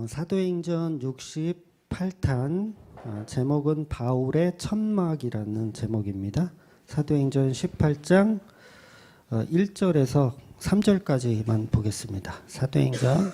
사도행전 68탄 제목은 바울의 천막이라는 제목입니다. 사도행전 18장 1절에서 3절까지만 보겠습니다. 사도행전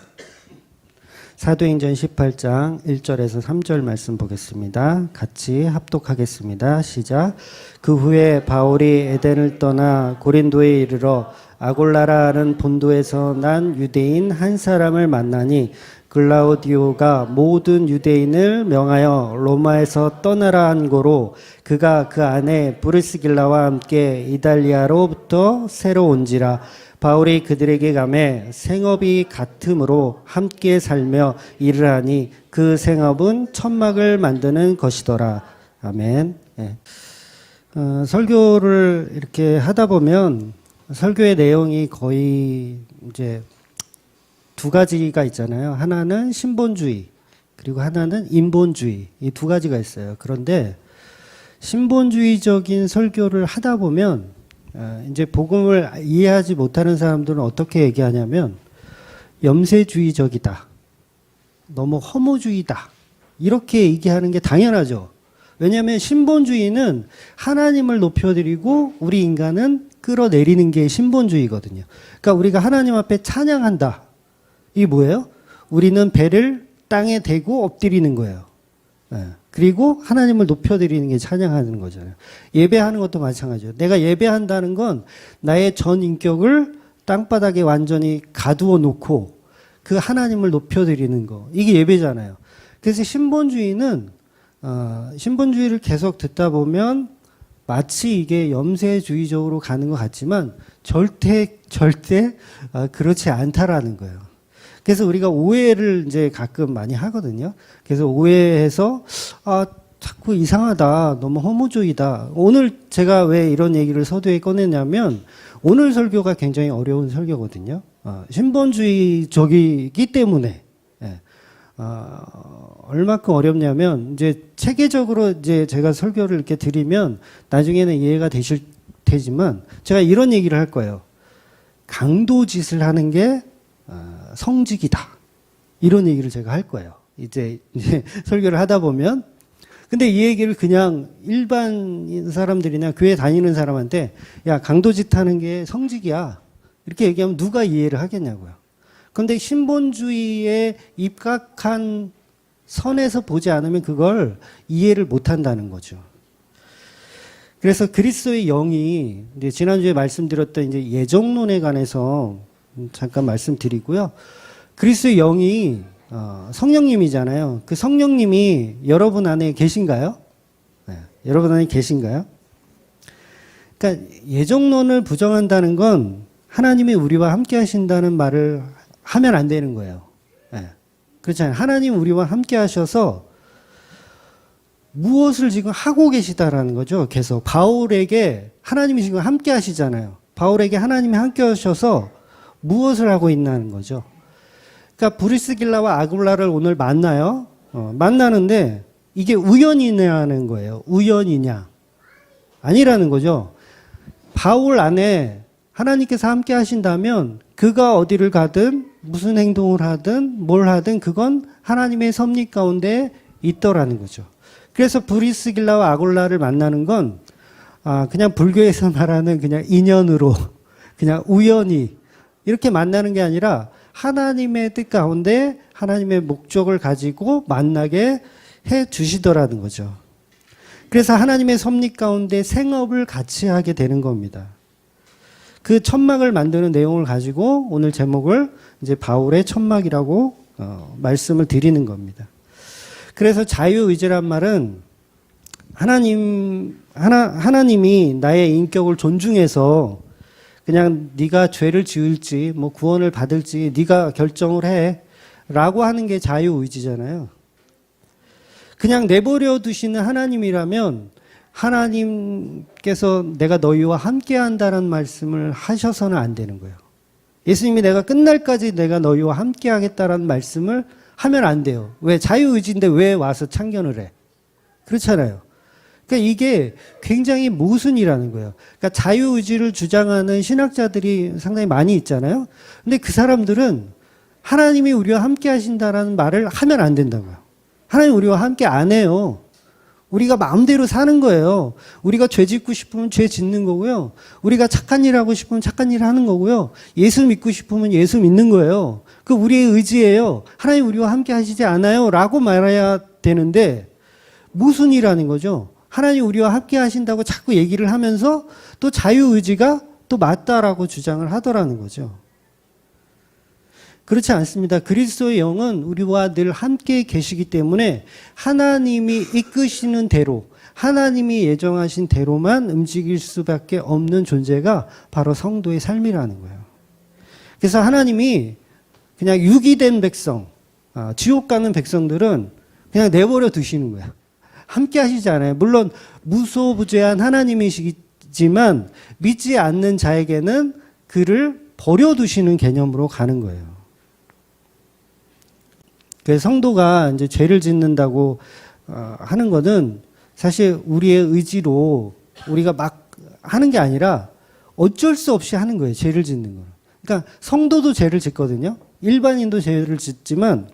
18장 1절에서 3절 말씀 보겠습니다. 같이 합독하겠습니다. 시작. 그 후에 바울이 에덴을 떠나 고린도에 이르러 아골라라는 본도에서 난 유대인 한 사람을 만나니 글라우디오가 모든 유대인을 명하여 로마에서 떠나라 한 고로 그가 그 안에 브리스길라와 함께 이달리아로부터 새로 온지라. 바울이 그들에게 가매 생업이 같음으로 함께 살며 일을 하니 그 생업은 천막을 만드는 것이더라. 아멘. 네. 설교를 이렇게 하다 보면 설교의 내용이 거의 이제 두 가지가 있잖아요. 하나는 신본주의, 그리고 하나는 인본주의. 이 두 가지가 있어요. 그런데 신본주의적인 설교를 하다 보면 이제 복음을 이해하지 못하는 사람들은 어떻게 얘기하냐면 염세주의적이다, 너무 허무주의다, 이렇게 얘기하는 게 당연하죠. 왜냐하면 신본주의는 하나님을 높여드리고 우리 인간은 끌어내리는 게 신본주의거든요. 그러니까 우리가 하나님 앞에 찬양한다. 이게 뭐예요? 우리는 배를 땅에 대고 엎드리는 거예요. 그리고 하나님을 높여드리는 게 찬양하는 거잖아요. 예배하는 것도 마찬가지예요. 내가 예배한다는 건 나의 전 인격을 땅바닥에 완전히 가두어 놓고 그 하나님을 높여드리는 거. 이게 예배잖아요. 그래서 신본주의는 신본주의를 계속 듣다 보면 마치 이게 염세주의적으로 가는 것 같지만 절대 그렇지 않다라는 거예요. 그래서 우리가 오해를 이제 가끔 많이 하거든요. 그래서 오해해서 자꾸 이상하다, 너무 허무주의다. 오늘 제가 왜 이런 얘기를 서두에 꺼냈냐면 오늘 설교가 굉장히 어려운 설교거든요. 신본주의적이기 때문에. 얼마큼 어렵냐면 이제 체계적으로 이제 제가 설교를 이렇게 드리면 나중에는 이해가 되실 테지만 제가 이런 얘기를 할 거예요. 강도짓을 하는 게 성직이다. 이런 얘기를 제가 할 거예요. 이제 설교를 하다 보면. 근데 이 얘기를 그냥 일반 사람들이나 교회 다니는 사람한테 야, 강도짓 하는 게 성직이야. 이렇게 얘기하면 누가 이해를 하겠냐고요. 그런데 신본주의에 입각한 선에서 보지 않으면 그걸 이해를 못 한다는 거죠. 그래서 그리스도의 영이 이제 지난주에 말씀드렸던 이제 예정론에 관해서 잠깐 말씀드리고요. 그리스도의 영이 성령님이잖아요. 그 성령님이 여러분 안에 계신가요? 네, 여러분 안에 계신가요? 그러니까 예정론을 부정한다는 건 하나님이 우리와 함께 하신다는 말을 하면 안 되는 거예요. 네, 그렇잖아요. 하나님 우리와 함께 하셔서 무엇을 지금 하고 계시다라는 거죠. 계속 바울에게 하나님이 지금 함께 하시잖아요. 바울에게 하나님이 함께 하셔서 무엇을 하고 있다는 거죠. 그러니까 브리스길라와 아굴라를 오늘 만나요. 만나는데 이게 우연이냐는 거예요. 우연이냐? 아니라는 거죠. 바울 안에 하나님께서 함께 하신다면 그가 어디를 가든 무슨 행동을 하든 뭘 하든 그건 하나님의 섭리 가운데 있더라는 거죠. 그래서 브리스길라와 아굴라를 만나는 건 그냥 불교에서 말하는 그냥 인연으로 그냥 우연히 이렇게 만나는 게 아니라 하나님의 뜻 가운데 하나님의 목적을 가지고 만나게 해 주시더라는 거죠. 그래서 하나님의 섭리 가운데 생업을 같이 하게 되는 겁니다. 그 천막을 만드는 내용을 가지고 오늘 제목을 이제 바울의 천막이라고 말씀을 드리는 겁니다. 그래서 자유의지란 말은 하나님이 나의 인격을 존중해서 그냥 네가 죄를 지을지 뭐 구원을 받을지 네가 결정을 해 라고 하는 게 자유의지잖아요. 그냥 내버려 두시는 하나님이라면 하나님께서 내가 너희와 함께 한다는 말씀을 하셔서는 안 되는 거예요. 예수님이 내가 끝날까지 내가 너희와 함께 하겠다라는 말씀을 하면 안 돼요. 왜? 자유의지인데 왜 와서 참견을 해? 그렇잖아요. 그러니까 이게 굉장히 모순이라는 거예요. 그러니까 자유의지를 주장하는 신학자들이 상당히 많이 있잖아요. 근데 그 사람들은 하나님이 우리와 함께 하신다라는 말을 하면 안 된다고요. 하나님 우리와 함께 안 해요. 우리가 마음대로 사는 거예요. 우리가 죄 짓고 싶으면 죄 짓는 거고요. 우리가 착한 일 하고 싶으면 착한 일 하는 거고요. 예수 믿고 싶으면 예수 믿는 거예요. 그 우리의 의지예요. 하나님 우리와 함께 하시지 않아요? 라고 말해야 되는데 무슨 일하는 거죠? 하나님 우리와 함께 하신다고 자꾸 얘기를 하면서 또 자유의지가 또 맞다라고 주장을 하더라는 거죠. 그렇지 않습니다. 그리스도의 영은 우리와 늘 함께 계시기 때문에 하나님이 이끄시는 대로, 하나님이 예정하신 대로만 움직일 수밖에 없는 존재가 바로 성도의 삶이라는 거예요. 그래서 하나님이 그냥 유기된 백성, 지옥 가는 백성들은 그냥 내버려 두시는 거야. 함께 하시지 않아요. 물론 무소부재한 하나님이시지만 믿지 않는 자에게는 그를 버려두시는 개념으로 가는 거예요. 그래서 성도가 이제 죄를 짓는다고 하는 것은 사실 우리의 의지로 우리가 막 하는 게 아니라 어쩔 수 없이 하는 거예요. 죄를 짓는 거. 그러니까 성도도 죄를 짓거든요. 일반인도 죄를 짓지만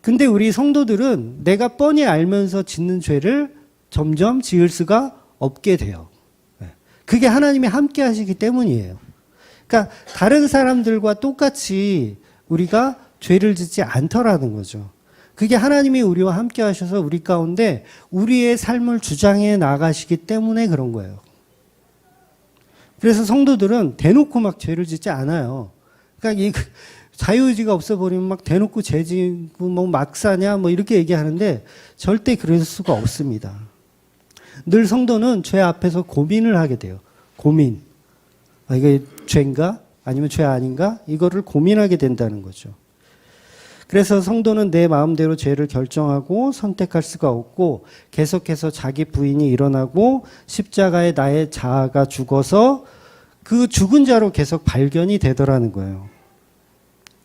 근데 우리 성도들은 내가 뻔히 알면서 짓는 죄를 점점 지을 수가 없게 돼요. 그게 하나님이 함께 하시기 때문이에요. 그러니까 다른 사람들과 똑같이 우리가 죄를 짓지 않더라는 거죠. 그게 하나님이 우리와 함께 하셔서 우리 가운데 우리의 삶을 주장해 나가시기 때문에 그런 거예요. 그래서 성도들은 대놓고 막 죄를 짓지 않아요. 그러니까 이 자유의지가 없어버리면 막 대놓고 죄 짓고 뭐 막 사냐 뭐 이렇게 얘기하는데 절대 그럴 수가 없습니다. 늘 성도는 죄 앞에서 고민을 하게 돼요. 고민. 이게 죄인가? 아니면 죄 아닌가? 이거를 고민하게 된다는 거죠. 그래서 성도는 내 마음대로 죄를 결정하고 선택할 수가 없고 계속해서 자기 부인이 일어나고 십자가에 나의 자아가 죽어서 그 죽은 자로 계속 발견이 되더라는 거예요.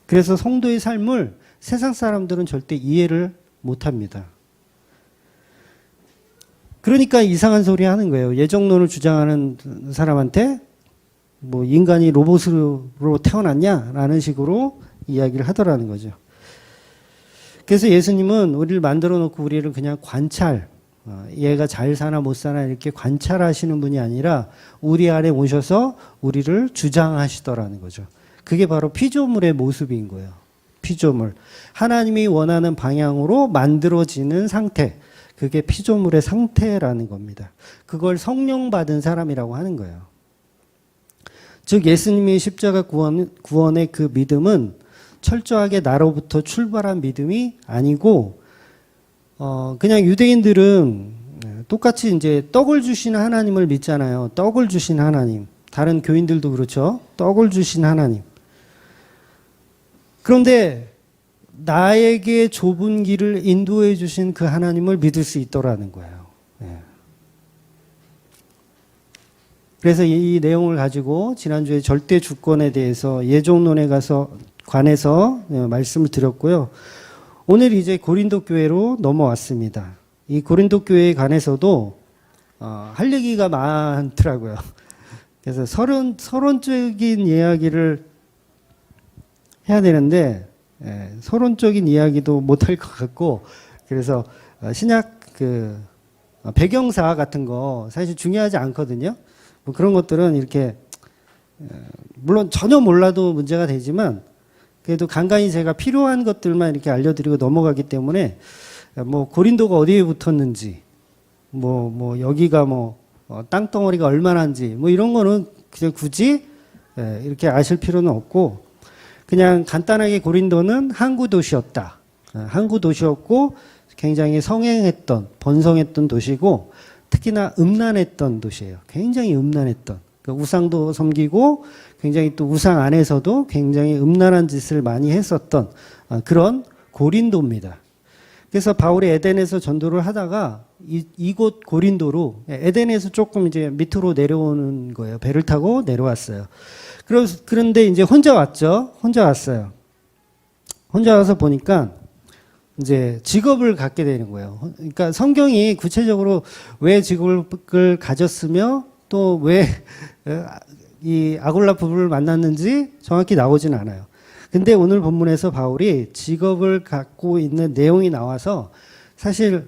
그래서 성도의 삶을 세상 사람들은 절대 이해를 못합니다. 그러니까 이상한 소리 하는 거예요. 예정론을 주장하는 사람한테 뭐 인간이 로봇으로 태어났냐라는 식으로 이야기를 하더라는 거죠. 그래서 예수님은 우리를 만들어 놓고 우리를 그냥 관찰, 얘가 잘 사나 못 사나 이렇게 관찰하시는 분이 아니라 우리 안에 오셔서 우리를 주장하시더라는 거죠. 그게 바로 피조물의 모습인 거예요. 피조물. 하나님이 원하는 방향으로 만들어지는 상태. 그게 피조물의 상태라는 겁니다. 그걸 성령 받은 사람이라고 하는 거예요. 즉 예수님의 십자가 구원의 그 믿음은 철저하게 나로부터 출발한 믿음이 아니고 그냥 유대인들은 똑같이 이제 떡을 주시는 하나님을 믿잖아요. 떡을 주신 하나님. 다른 교인들도 그렇죠. 떡을 주신 하나님. 그런데 나에게 좁은 길을 인도해 주신 그 하나님을 믿을 수 있더라는 거예요. 그래서 이 내용을 가지고 지난주에 절대 주권에 대해서 예정론에 관해서 말씀을 드렸고요. 오늘 이제 고린도 교회로 넘어왔습니다. 이 고린도 교회에 관해서도 할 얘기가 많더라고요. 그래서 서론적인 이야기를 해야 되는데 서론적인 이야기도 못할 것 같고 그래서 신약 배경사 같은 거 사실 중요하지 않거든요. 뭐 그런 것들은 이렇게 물론 전혀 몰라도 문제가 되지만 그래도 간간히 제가 필요한 것들만 이렇게 알려드리고 넘어가기 때문에 뭐 고린도가 어디에 붙었는지 뭐 여기가 땅덩어리가 얼마나인지 뭐 이런 거는 그냥 굳이 이렇게 아실 필요는 없고 그냥 간단하게 고린도는 항구 도시였다. 항구 도시였고 굉장히 성행했던 번성했던 도시고 특히나 음란했던 도시예요. 굉장히 음란했던. 그러니까 우상도 섬기고 굉장히 또 우상 안에서도 굉장히 음란한 짓을 많이 했었던 그런 고린도입니다. 그래서 바울이 에덴에서 전도를 하다가 이곳 고린도로 에덴에서 조금 이제 밑으로 내려오는 거예요. 배를 타고 내려왔어요. 그런데 이제 혼자 왔죠. 혼자 왔어요. 혼자 와서 보니까 이제 직업을 갖게 되는 거예요. 그러니까 성경이 구체적으로 왜 직업을 가졌으며 또 왜 이 아골라 부부를 만났는지 정확히 나오진 않아요. 근데 오늘 본문에서 바울이 직업을 갖고 있는 내용이 나와서 사실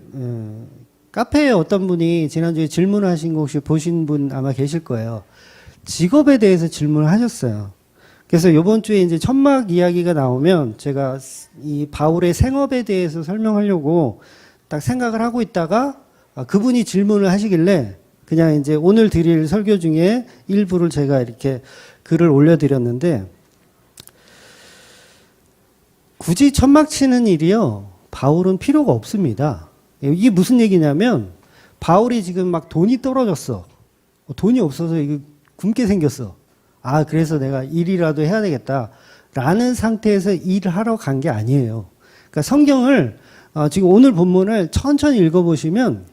카페에 어떤 분이 지난주에 질문을 하신 거 혹시 보신 분 아마 계실 거예요. 직업에 대해서 질문을 하셨어요. 그래서 이번 주에 이제 천막 이야기가 나오면 제가 이 바울의 생업에 대해서 설명하려고 딱 생각을 하고 있다가 그분이 질문을 하시길래 그냥 이제 오늘 드릴 설교 중에 일부를 제가 이렇게 글을 올려드렸는데, 굳이 천막 치는 일이요, 바울은 필요가 없습니다. 이게 무슨 얘기냐면, 바울이 지금 막 돈이 떨어졌어. 돈이 없어서 이거 굶게 생겼어. 아, 그래서 내가 일이라도 해야 되겠다 라는 상태에서 일을 하러 간 게 아니에요. 그러니까 성경을 지금 오늘 본문을 천천히 읽어보시면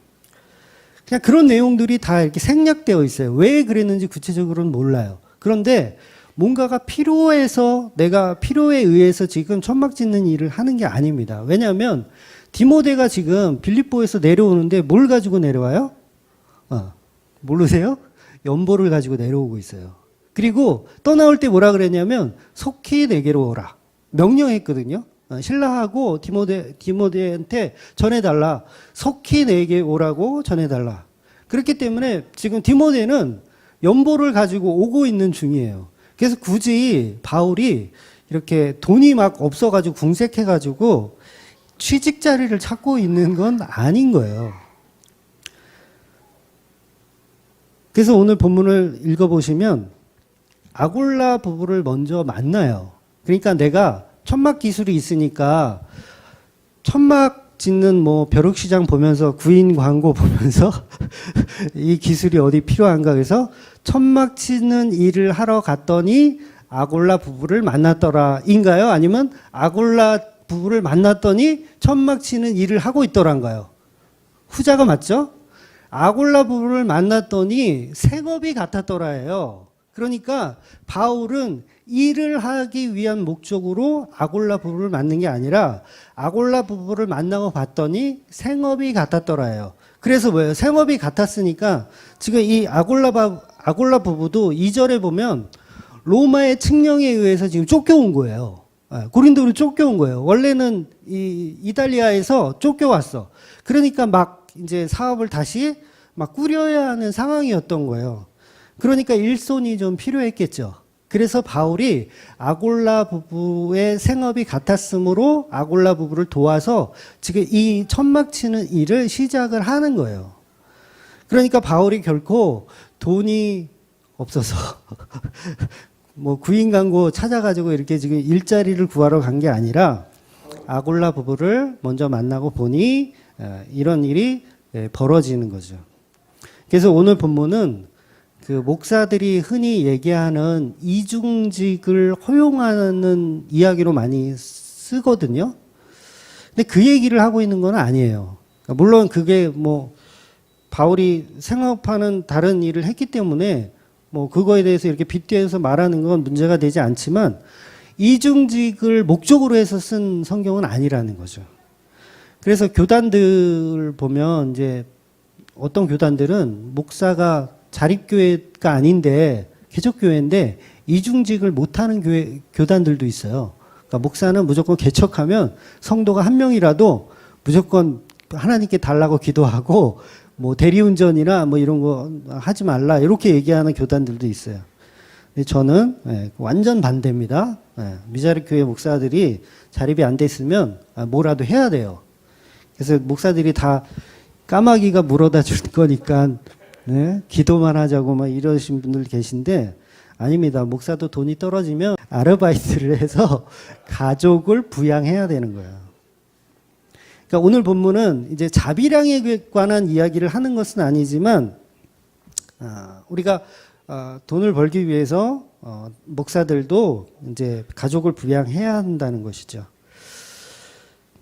그냥 그런 내용들이 다 이렇게 생략되어 있어요. 왜 그랬는지 구체적으로는 몰라요. 그런데 뭔가가 필요해서, 내가 필요에 의해서 지금 천막 짓는 일을 하는 게 아닙니다. 왜냐하면 디모데가 지금 빌립보에서 내려오는데 뭘 가지고 내려와요? 모르세요? 연보를 가지고 내려오고 있어요. 그리고 떠나올 때 뭐라 그랬냐면 속히 내게로 오라 명령했거든요. 신라하고 디모데한테 전해달라. 속히 내게 오라고 전해달라. 그렇기 때문에 지금 디모데는 연보를 가지고 오고 있는 중이에요. 그래서 굳이 바울이 이렇게 돈이 막 없어가지고 궁색해가지고 취직 자리를 찾고 있는 건 아닌 거예요. 그래서 오늘 본문을 읽어보시면 아골라 부부를 먼저 만나요. 그러니까 내가 천막 기술이 있으니까 천막 짓는 뭐 벼룩시장 보면서 구인 광고 보면서 이 기술이 어디 필요한가 해서 천막 치는 일을 하러 갔더니 아골라 부부를 만났더라인가요? 아니면 아골라 부부를 만났더니 천막 치는 일을 하고 있더란가요? 후자가 맞죠? 아골라 부부를 만났더니 생업이 같았더라예요. 그러니까 바울은 일을 하기 위한 목적으로 아골라 부부를 만난 게 아니라 아골라 부부를 만나고 봤더니 생업이 같았더라예요. 그래서 뭐예요? 생업이 같았으니까 지금 이 아골라 부부도 2절에 보면 로마의 칙령에 의해서 지금 쫓겨온 거예요. 고린도로 쫓겨온 거예요. 원래는 이 이탈리아에서 쫓겨왔어. 그러니까 막 이제 사업을 다시 막 꾸려야 하는 상황이었던 거예요. 그러니까 일손이 좀 필요했겠죠. 그래서 바울이 아골라 부부의 생업이 같았으므로 아골라 부부를 도와서 지금 이 천막 치는 일을 시작을 하는 거예요. 그러니까 바울이 결코 돈이 없어서 뭐 구인 광고 찾아가지고 이렇게 지금 일자리를 구하러 간 게 아니라 아골라 부부를 먼저 만나고 보니 이런 일이 벌어지는 거죠. 그래서 오늘 본문은 그 목사들이 흔히 얘기하는 이중직을 허용하는 이야기로 많이 쓰거든요. 근데 그 얘기를 하고 있는 건 아니에요. 그러니까 물론 그게 뭐 바울이 생업하는 다른 일을 했기 때문에 뭐 그거에 대해서 이렇게 빗대서 말하는 건 문제가 되지 않지만 이중직을 목적으로 해서 쓴 성경은 아니라는 거죠. 그래서 교단들 보면 이제 어떤 교단들은 목사가 자립교회가 아닌데 개척교회인데 이중직을 못하는 교단들도 있어요. 그러니까 목사는 무조건 개척하면 성도가 한 명이라도 무조건 하나님께 달라고 기도하고 뭐 대리운전이나 뭐 이런 거 하지 말라 이렇게 얘기하는 교단들도 있어요. 근데 저는 완전 반대입니다. 미자립교회 목사들이 자립이 안 됐으면 뭐라도 해야 돼요. 그래서 목사들이 다 까마귀가 물어다 줄 거니까 기도만 하자고 막 이러신 분들 계신데 아닙니다. 목사도 돈이 떨어지면 아르바이트를 해서 가족을 부양해야 되는 거예요. 그러니까 오늘 본문은 이제 자비량에 관한 이야기를 하는 것은 아니지만 우리가 돈을 벌기 위해서 목사들도 이제 가족을 부양해야 한다는 것이죠.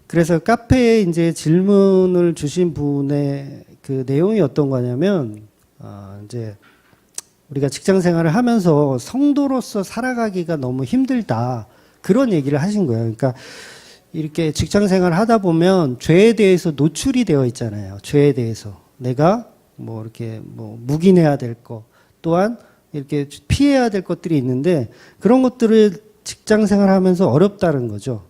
그래서 카페에 이제 질문을 주신 분의 그 내용이 어떤 거냐면 이제 우리가 직장 생활을 하면서 성도로서 살아가기가 너무 힘들다 그런 얘기를 하신 거예요. 그러니까 이렇게 직장 생활을 하다 보면 죄에 대해서 노출이 되어 있잖아요. 죄에 대해서 내가 뭐 이렇게 뭐 묵인해야 될 거 또한 이렇게 피해야 될 것들이 있는데 그런 것들을 직장 생활하면서 어렵다는 거죠.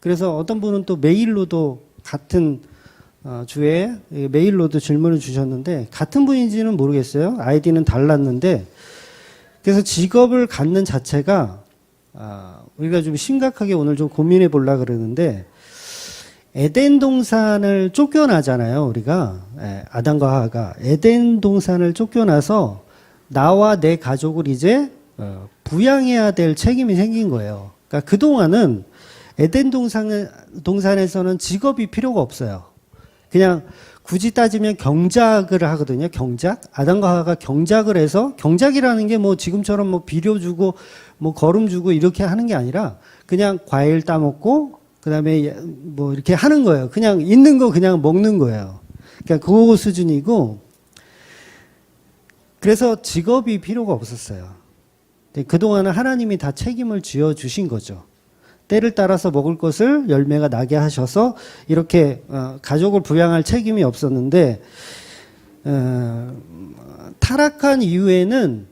그래서 어떤 분은 또 메일로도 같은 주에 메일로도 질문을 주셨는데 같은 분인지는 모르겠어요. 아이디는 달랐는데 그래서 직업을 갖는 자체가 우리가 좀 심각하게 오늘 좀 고민해 보려고 그러는데 에덴 동산을 쫓겨나잖아요. 우리가 아담과 하와가 에덴 동산을 쫓겨나서 나와 내 가족을 이제 부양해야 될 책임이 생긴 거예요. 그러니까 그동안은 에덴 동산에서는 직업이 필요가 없어요. 그냥 굳이 따지면 경작을 하거든요. 경작. 아담과 하와가 경작을 해서 경작이라는 게 뭐 지금처럼 뭐 비료 주고 뭐 거름 주고 이렇게 하는 게 아니라 그냥 과일 따먹고 그다음에 뭐 이렇게 하는 거예요. 그냥 있는 거 그냥 먹는 거예요. 그러니까 그 수준이고 그래서 직업이 필요가 없었어요. 그동안은 하나님이 다 책임을 지어 주신 거죠. 때를 따라서 먹을 것을 열매가 나게 하셔서 이렇게 가족을 부양할 책임이 없었는데 타락한 이후에는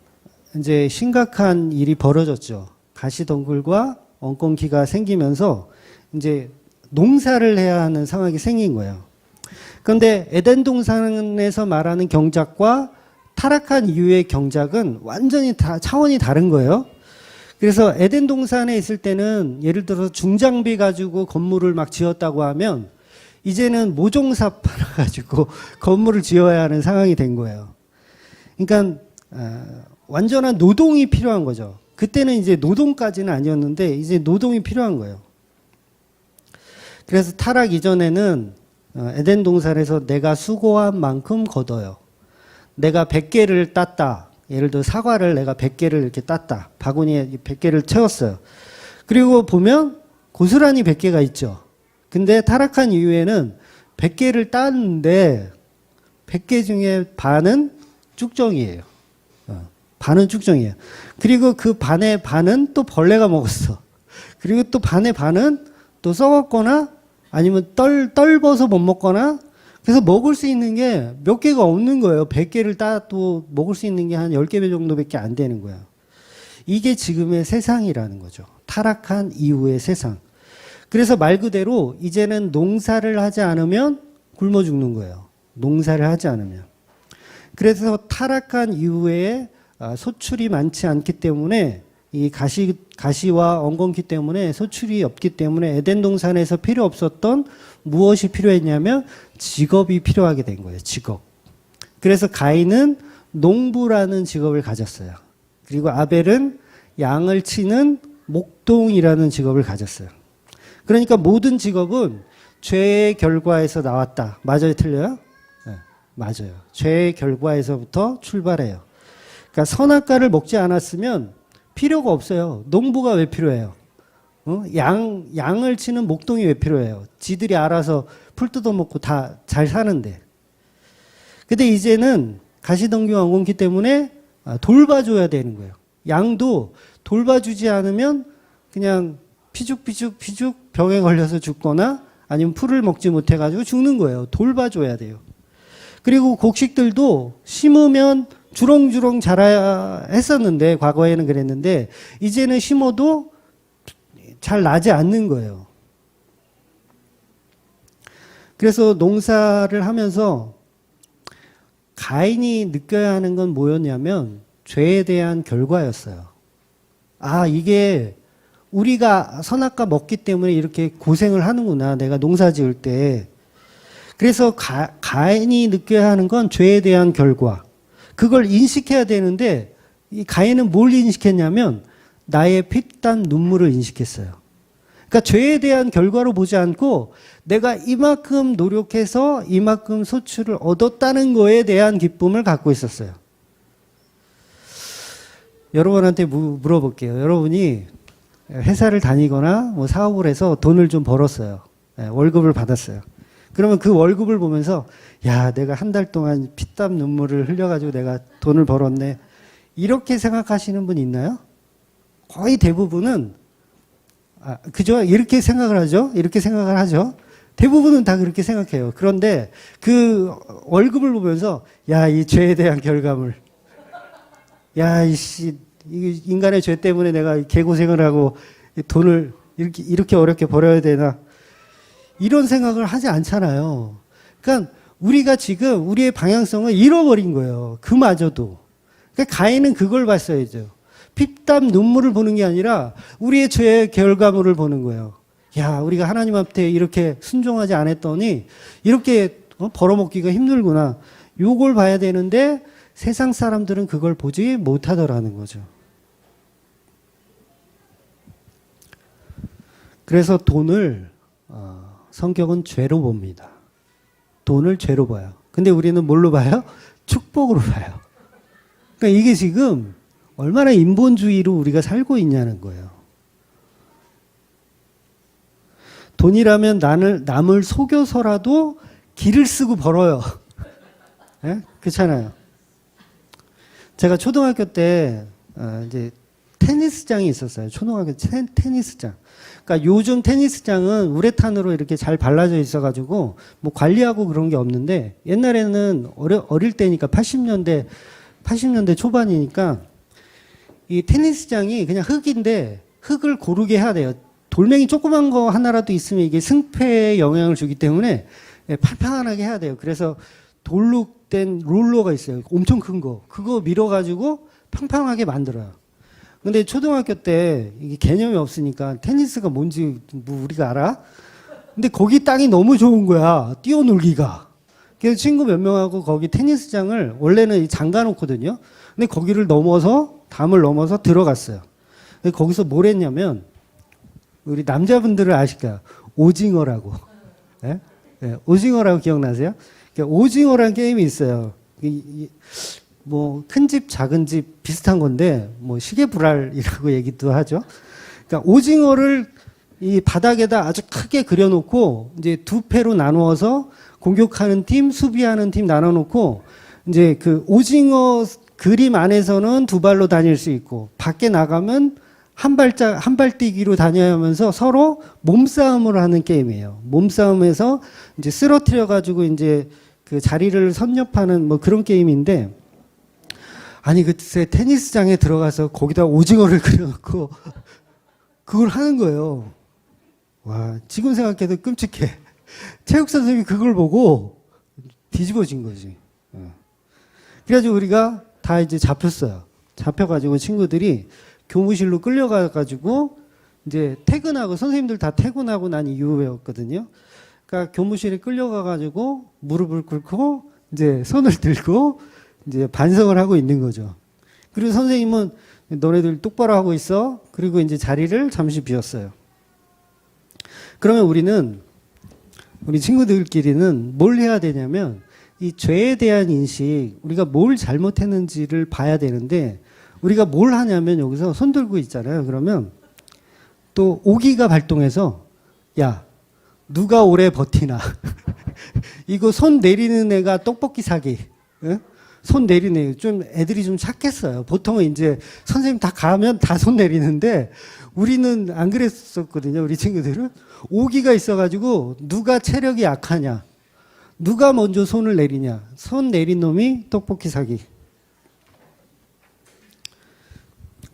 이제 심각한 일이 벌어졌죠. 가시덩굴과 엉겅퀴가 생기면서 이제 농사를 해야 하는 상황이 생긴 거예요. 그런데 에덴 동산에서 말하는 경작과 타락한 이후의 경작은 완전히 차원이 다른 거예요. 그래서 에덴 동산에 있을 때는 예를 들어서 중장비 가지고 건물을 막 지었다고 하면 이제는 모종삽 하나 가지고 건물을 지어야 하는 상황이 된 거예요. 그러니까 완전한 노동이 필요한 거죠. 그때는 이제 노동까지는 아니었는데 이제 노동이 필요한 거예요. 그래서 타락 이전에는 에덴 동산에서 내가 수고한 만큼 거둬요. 내가 100개를 땄다. 예를 들어 사과를 내가 100개를 이렇게 땄다. 바구니에 100개를 채웠어요. 그리고 보면 고스란히 100개가 있죠. 근데 타락한 이후에는 100개를 땄는데 100개 중에 반은 쭉정이에요. 반은 쭉정이에요. 그리고 그 반의 반은 또 벌레가 먹었어. 그리고 또 반의 반은 또 썩었거나 아니면 떨궈서 못 먹거나 그래서 먹을 수 있는 게 몇 개가 없는 거예요. 100개를 따도 먹을 수 있는 게 한 10개 정도밖에 안 되는 거예요. 이게 지금의 세상이라는 거죠. 타락한 이후의 세상. 그래서 말 그대로 이제는 농사를 하지 않으면 굶어 죽는 거예요. 농사를 하지 않으면. 그래서 타락한 이후에 소출이 많지 않기 때문에 이 가시와 엉겅퀴 때문에 소출이 없기 때문에 에덴 동산에서 필요 없었던 무엇이 필요했냐면 직업이 필요하게 된 거예요. 직업. 그래서 가인은 농부라는 직업을 가졌어요. 그리고 아벨은 양을 치는 목동이라는 직업을 가졌어요. 그러니까 모든 직업은 죄의 결과에서 나왔다. 맞아요? 틀려요? 네, 맞아요. 죄의 결과에서부터 출발해요. 그러니까 선악과를 먹지 않았으면 필요가 없어요. 농부가 왜 필요해요? 양을 치는 목동이 왜 필요해요? 지들이 알아서 풀 뜯어먹고 다 잘 사는데. 근데 이제는 가시덩굴 엉겅퀴 때문에 돌봐줘야 되는 거예요. 양도 돌봐주지 않으면 그냥 피죽 병에 걸려서 죽거나 아니면 풀을 먹지 못해가지고 죽는 거예요. 돌봐줘야 돼요. 그리고 곡식들도 심으면 주렁주렁 자라야 했었는데 과거에는 그랬는데 이제는 심어도 잘 나지 않는 거예요. 그래서 농사를 하면서 가인이 느껴야 하는 건 뭐였냐면 죄에 대한 결과였어요. 아, 이게 우리가 선악과 먹기 때문에 이렇게 고생을 하는구나. 내가 농사 지을 때. 그래서 가인이 느껴야 하는 건 죄에 대한 결과. 그걸 인식해야 되는데 이 가인은 뭘 인식했냐면 나의 피땀 눈물을 인식했어요. 그러니까 죄에 대한 결과로 보지 않고 내가 이만큼 노력해서 이만큼 소출을 얻었다는 거에 대한 기쁨을 갖고 있었어요. 여러분한테 물어볼게요. 여러분이 회사를 다니거나 뭐 사업을 해서 돈을 좀 벌었어요. 월급을 받았어요. 그러면 그 월급을 보면서 야, 내가 한 달 동안 피땀 눈물을 흘려가지고 내가 돈을 벌었네. 이렇게 생각하시는 분 있나요? 거의 대부분은 그죠? 이렇게 생각을 하죠. 이렇게 생각을 하죠. 대부분은 다 그렇게 생각해요. 그런데 그 월급을 보면서 야, 이 죄에 대한 결과물. 야, 이씨, 인간의 죄 때문에 내가 개고생을 하고 이 돈을 이렇게 어렵게 벌어야 되나? 이런 생각을 하지 않잖아요. 그러니까 우리가 지금 우리의 방향성을 잃어버린 거예요. 그마저도. 그러니까 가인은 그걸 봤어야죠. 피땀 눈물을 보는 게 아니라 우리의 죄의 결과물을 보는 거예요. 야, 우리가 하나님 앞에 이렇게 순종하지 않았더니 이렇게 벌어먹기가 힘들구나. 요걸 봐야 되는데 세상 사람들은 그걸 보지 못하더라는 거죠. 그래서 돈을 성경은 죄로 봅니다. 돈을 죄로 봐요. 근데 우리는 뭘로 봐요? 축복으로 봐요. 그러니까 이게 지금 얼마나 인본주의로 우리가 살고 있냐는 거예요. 돈이라면 남을 속여서라도 길을 쓰고 벌어요. 예? 그렇잖아요. 제가 초등학교 때 이제 테니스장이 있었어요. 초등학교 테니스장. 그러니까 요즘 테니스장은 우레탄으로 이렇게 잘 발라져 있어가지고 뭐 관리하고 그런 게 없는데 옛날에는 어릴 때니까 80년대 초반이니까 이 테니스장이 그냥 흙인데 흙을 고르게 해야 돼요. 돌멩이 조그만 거 하나라도 있으면 이게 승패에 영향을 주기 때문에 판판하게 해야 돼요. 그래서 돌로 된 롤러가 있어요. 엄청 큰 거. 그거 밀어가지고 팡팡하게 만들어요. 근데 초등학교 때 이게 개념이 없으니까 테니스가 뭔지 뭐 우리가 알아? 근데 거기 땅이 너무 좋은 거야. 뛰어놀기가. 그래서 친구 몇 명하고 거기 테니스장을 원래는 잠가 놓거든요. 근데 거기를 담을 넘어서 들어갔어요. 거기서 뭘 했냐면 우리 남자분들을 아실까요? 오징어라고. 네? 네, 오징어라고 기억나세요? 오징어라는 게임이 있어요. 뭐 큰 집, 작은 집 비슷한 건데 뭐 시계불알이라고 얘기도 하죠. 그러니까 오징어를 이 바닥에다 아주 크게 그려놓고 이제 두 패로 나누어서 공격하는 팀, 수비하는 팀 나눠놓고 이제 그 오징어 그림 안에서는 두 발로 다닐 수 있고 밖에 나가면 한 발 뛰기로 다녀야 하면서 서로 몸싸움을 하는 게임이에요. 몸싸움에서 이제 쓰러뜨려 가지고 이제 그 자리를 선nhập 하는 뭐 그런 게임인데 아니 그때 테니스장에 들어가서 거기다 오징어를 그려놓고 그걸 하는 거예요. 와, 지금 생각해도 끔찍해. 체육 선생님이 그걸 보고 뒤집어진 거지. 그래가지고 우리가 다 이제 잡혔어요. 잡혀가지고 친구들이 교무실로 끌려가가지고 이제 퇴근하고 선생님들 다 퇴근하고 난 이후였거든요. 그러니까 교무실에 끌려가가지고 무릎을 꿇고 이제 손을 들고 이제 반성을 하고 있는 거죠. 그리고 선생님은 너네들 똑바로 하고 있어. 그리고 이제 자리를 잠시 비웠어요. 그러면 우리 친구들끼리는 뭘 해야 되냐면 이 죄에 대한 인식, 우리가 뭘 잘못했는지를 봐야 되는데 우리가 뭘 하냐면 여기서 손 들고 있잖아요. 그러면 또 오기가 발동해서 야, 누가 오래 버티나. 이거 손 내리는 애가 떡볶이 사기. 응? 손 내리는 애. 좀 애들이 좀 착했어요. 보통은 이제 선생님 다 가면 다 손 내리는데 우리는 안 그랬었거든요. 우리 친구들은. 오기가 있어가지고 누가 체력이 약하냐. 누가 먼저 손을 내리냐. 손 내린 놈이 떡볶이 사기.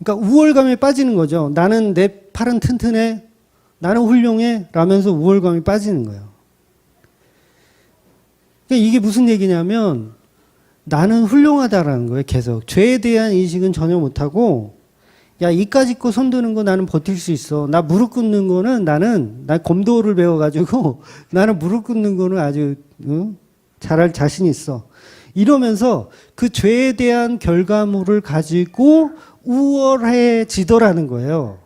그러니까 우월감에 빠지는 거죠. 나는 내 팔은 튼튼해. 나는 훌륭해. 라면서 우월감이 빠지는 거예요. 그러니까 이게 무슨 얘기냐면 나는 훌륭하다라는 거예요. 계속. 죄에 대한 인식은 전혀 못하고 야, 이까짓 거 손드는 거 나는 버틸 수 있어. 나 무릎 꿇는 거는 나 검도를 배워가지고 나는 무릎 꿇는 거는 아주 잘할 자신 있어. 이러면서 그 죄에 대한 결과물을 가지고 우월해지더라는 거예요.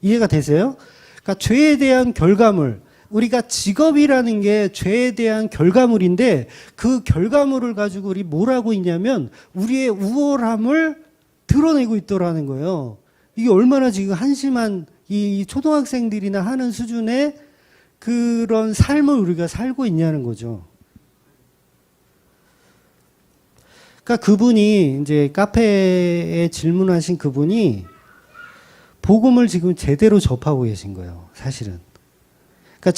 이해가 되세요? 그러니까 죄에 대한 결과물. 우리가 직업이라는 게 죄에 대한 결과물인데 그 결과물을 가지고 우리 뭘 하고 있냐면 우리의 우월함을 드러내고 있더라는 거예요. 이게 얼마나 지금 한심한 이 초등학생들이나 하는 수준의 그런 삶을 우리가 살고 있냐는 거죠. 그러니까 그분이 이제 카페에 질문하신 그분이 복음을 지금 제대로 접하고 계신 거예요. 사실은. 그러니까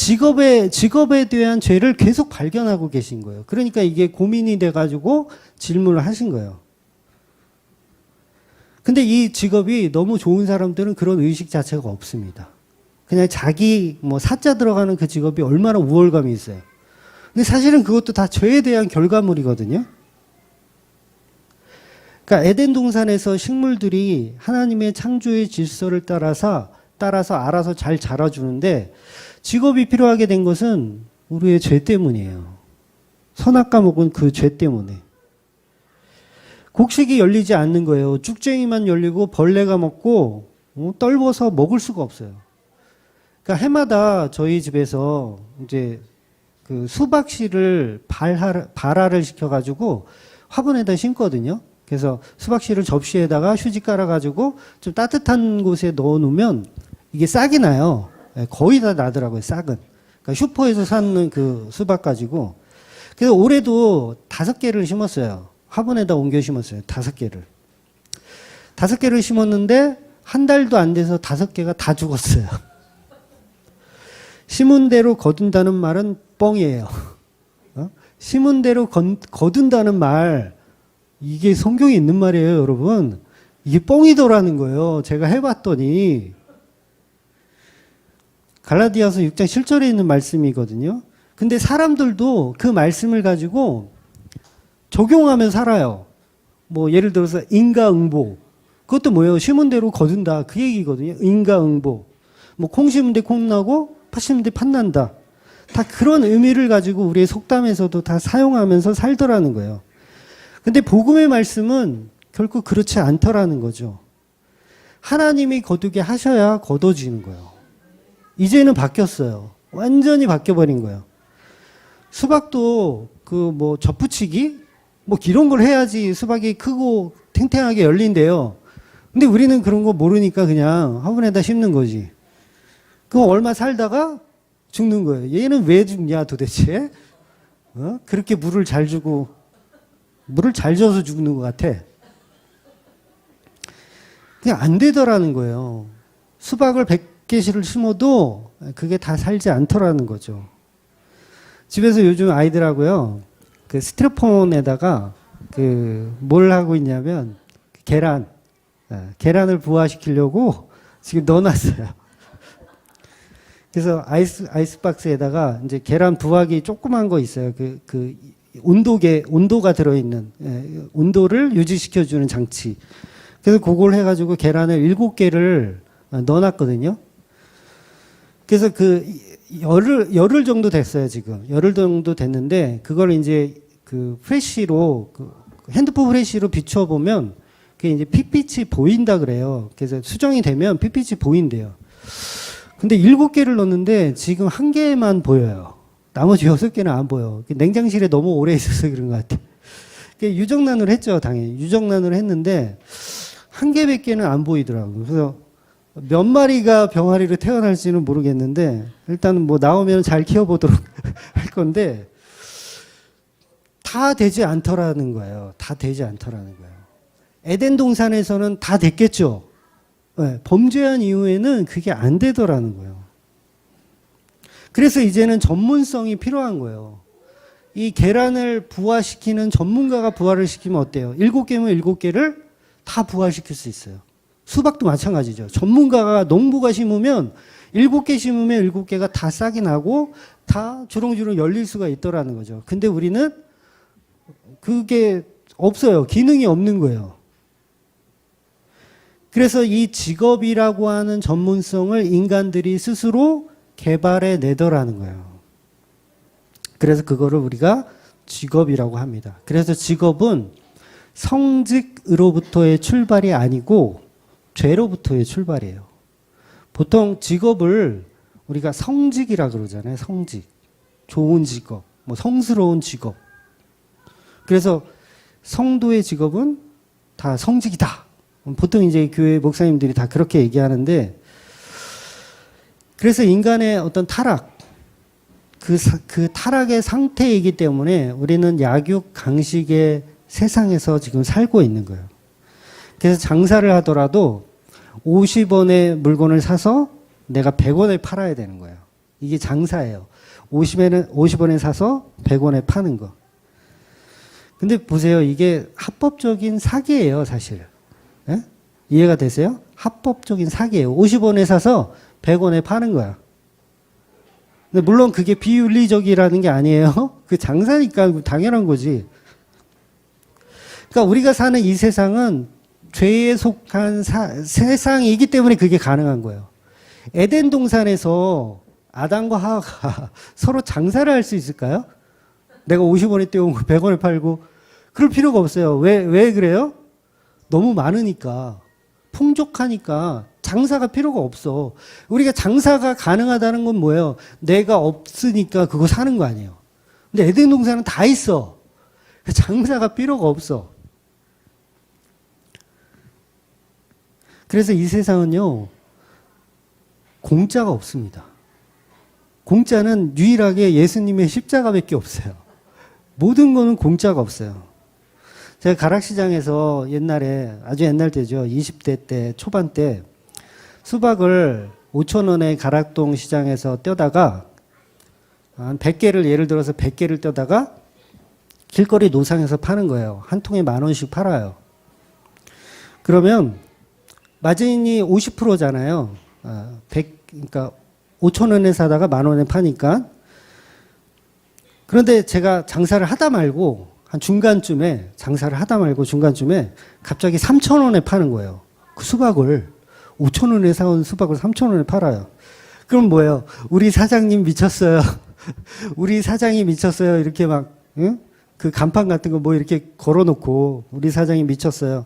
직업에 대한 죄를 계속 발견하고 계신 거예요. 그러니까 이게 고민이 돼가지고 질문을 하신 거예요. 근데 이 직업이 너무 좋은 사람들은 그런 의식 자체가 없습니다. 그냥 자기 뭐 사자 들어가는 그 직업이 얼마나 우월감이 있어요. 근데 사실은 그것도 다 죄에 대한 결과물이거든요. 그러니까 에덴 동산에서 식물들이 하나님의 창조의 질서를 따라서 알아서 잘 자라주는데 직업이 필요하게 된 것은 우리의 죄 때문이에요. 선악과 먹은 그 죄 때문에. 곡식이 열리지 않는 거예요. 쭉쟁이만 열리고 벌레가 먹고 떨궈서 먹을 수가 없어요. 그러니까 해마다 저희 집에서 이제 그 수박씨를 발화를 시켜가지고 화분에다 심거든요. 그래서 수박씨를 접시에다가 휴지 깔아가지고 좀 따뜻한 곳에 넣어놓으면 이게 싹이 나요. 거의 다 나더라고요, 싹은. 그러니까 슈퍼에서 사는 그 수박 가지고. 그래서 올해도 5개를 심었어요. 화분에다 옮겨 심었어요. 5개를. 5개를 심었는데 한 달도 안 돼서 5개가 다 죽었어요. 심은 대로 거둔다는 말은 뻥이에요. 심은 대로 거둔다는 말, 이게 성경에 있는 말이에요, 여러분. 이게 뻥이더라는 거예요. 제가 해봤더니. 갈라디아서 6장 7절에 있는 말씀이거든요. 근데 사람들도 그 말씀을 가지고 적용하면 살아요. 뭐 예를 들어서 인과응보. 그것도 뭐예요? 심은 대로 거둔다. 그 얘기거든요. 인과응보. 뭐 콩 심은 데 콩 나고 팥 심은 데 팥 난다. 다 그런 의미를 가지고 우리의 속담에서도 다 사용하면서 살더라는 거예요. 근데 복음의 말씀은 결코 그렇지 않더라는 거죠. 하나님이 거두게 하셔야 거둬지는 거예요. 이제는 바뀌었어요. 완전히 바뀌어버린 거예요. 수박도 그 뭐 접붙이기? 뭐 이런 걸 해야지 수박이 크고 탱탱하게 열린대요. 근데 우리는 그런 거 모르니까 그냥 화분에다 심는 거지. 그럼 얼마 살다가 죽는 거예요. 얘는 왜 죽냐 도대체? 그렇게 물을 잘 주고, 물을 잘 줘서 죽는 것 같아. 그냥 안 되더라는 거예요. 수박을 100개씩을 심어도 그게 다 살지 않더라는 거죠. 집에서 요즘 아이들하고요, 그 스티로폼에다가 그 뭘 하고 있냐면 계란을 부화시키려고 지금 넣어놨어요. 그래서 아이스박스에다가 이제 계란 부화기 조그만 거 있어요. 그 온도가 들어있는, 온도를 유지시켜주는 장치. 그래서 그걸 해가지고 계란을 7개를 넣어놨거든요. 그래서 그 열흘 정도 됐어요, 지금. 열흘 정도 됐는데, 그걸 이제 그 프레쉬로, 핸드폰 프레쉬로 비춰보면, 그게 이제 핏빛이 보인다 그래요. 그래서 수정이 되면 핏빛이 보인대요. 근데 7개를 넣었는데, 지금 1개만 보여요. 나머지 6개는 안 보여. 냉장실에 너무 오래 있어서 그런 것 같아요. 유정란을 했죠, 당연히. 유정란을 했는데, 1개밖에는 안 보이더라고요. 그래서 몇 마리가 병아리로 태어날지는 모르겠는데, 일단 뭐 나오면 잘 키워보도록 할 건데, 다 되지 않더라는 거예요. 다 되지 않더라는 거예요. 에덴 동산에서는 다 됐겠죠. 네, 범죄한 이후에는 그게 안 되더라는 거예요. 그래서 이제는 전문성이 필요한 거예요. 이 계란을 부화시키는 전문가가 부화를 시키면 어때요? 7개면 7개를 다 부화시킬 수 있어요. 수박도 마찬가지죠. 전문가가, 농부가 심으면 7개 심으면 7개가 다 싹이 나고 다 주렁주렁 열릴 수가 있더라는 거죠. 근데 우리는 그게 없어요. 기능이 없는 거예요. 그래서 이 직업이라고 하는 전문성을 인간들이 스스로 개발해 내더라는 거예요. 그래서 그거를 우리가 직업이라고 합니다. 그래서 직업은 성직으로부터의 출발이 아니고 죄로부터의 출발이에요. 보통 직업을 우리가 성직이라 그러잖아요. 성직. 좋은 직업, 뭐 성스러운 직업. 그래서 성도의 직업은 다 성직이다. 보통 이제 교회 목사님들이 다 그렇게 얘기하는데, 그래서 인간의 어떤 타락, 그 타락의 상태이기 때문에 우리는 약육 강식의 세상에서 지금 살고 있는 거예요. 그래서 장사를 하더라도 50원의 물건을 사서 내가 100원에 팔아야 되는 거예요. 이게 장사예요. 50원에 사서 100원에 파는 거. 근데 보세요. 이게 합법적인 사기예요, 사실. 예? 이해가 되세요? 합법적인 사기예요. 50원에 사서 100원에 파는 거야. 근데 물론 그게 비윤리적이라는 게 아니에요. 그 장사니까 당연한 거지. 그러니까 우리가 사는 이 세상은 죄에 속한 세상이기 때문에 그게 가능한 거예요. 에덴 동산에서 아담과 하와가 서로 장사를 할 수 있을까요? 내가 50원에 떼온 거 100원에 팔고 그럴 필요가 없어요. 왜 그래요? 너무 많으니까. 풍족하니까 장사가 필요가 없어. 우리가 장사가 가능하다는 건 뭐예요? 내가 없으니까 그거 사는 거 아니에요. 근데 에덴 동산은 다 있어. 장사가 필요가 없어. 그래서 이 세상은요, 공짜가 없습니다. 공짜는 유일하게 예수님의 십자가밖에 없어요. 모든 거는 공짜가 없어요. 제가 가락시장에서 옛날에, 아주 옛날 때죠. 20대 때, 초반 때 수박을 5,000원에 가락동 시장에서 떼다가 한 100개를 예를 들어서 100개를 떼다가 길거리 노상에서 파는 거예요. 한 통에 10,000원씩 팔아요. 그러면 마진이 50%잖아요. 그러니까 5,000원에 사다가 10,000원에 파니까. 그런데 제가 장사를 하다 말고 한 중간쯤에 갑자기 3,000원에 파는 거예요. 그 수박을 5,000원에 사온 수박을 3,000원에 팔아요. 그럼 뭐예요? 우리 사장님 미쳤어요. 우리 사장이 미쳤어요. 이렇게 막 응? 그 간판 같은 거 뭐 이렇게 걸어놓고 우리 사장이 미쳤어요.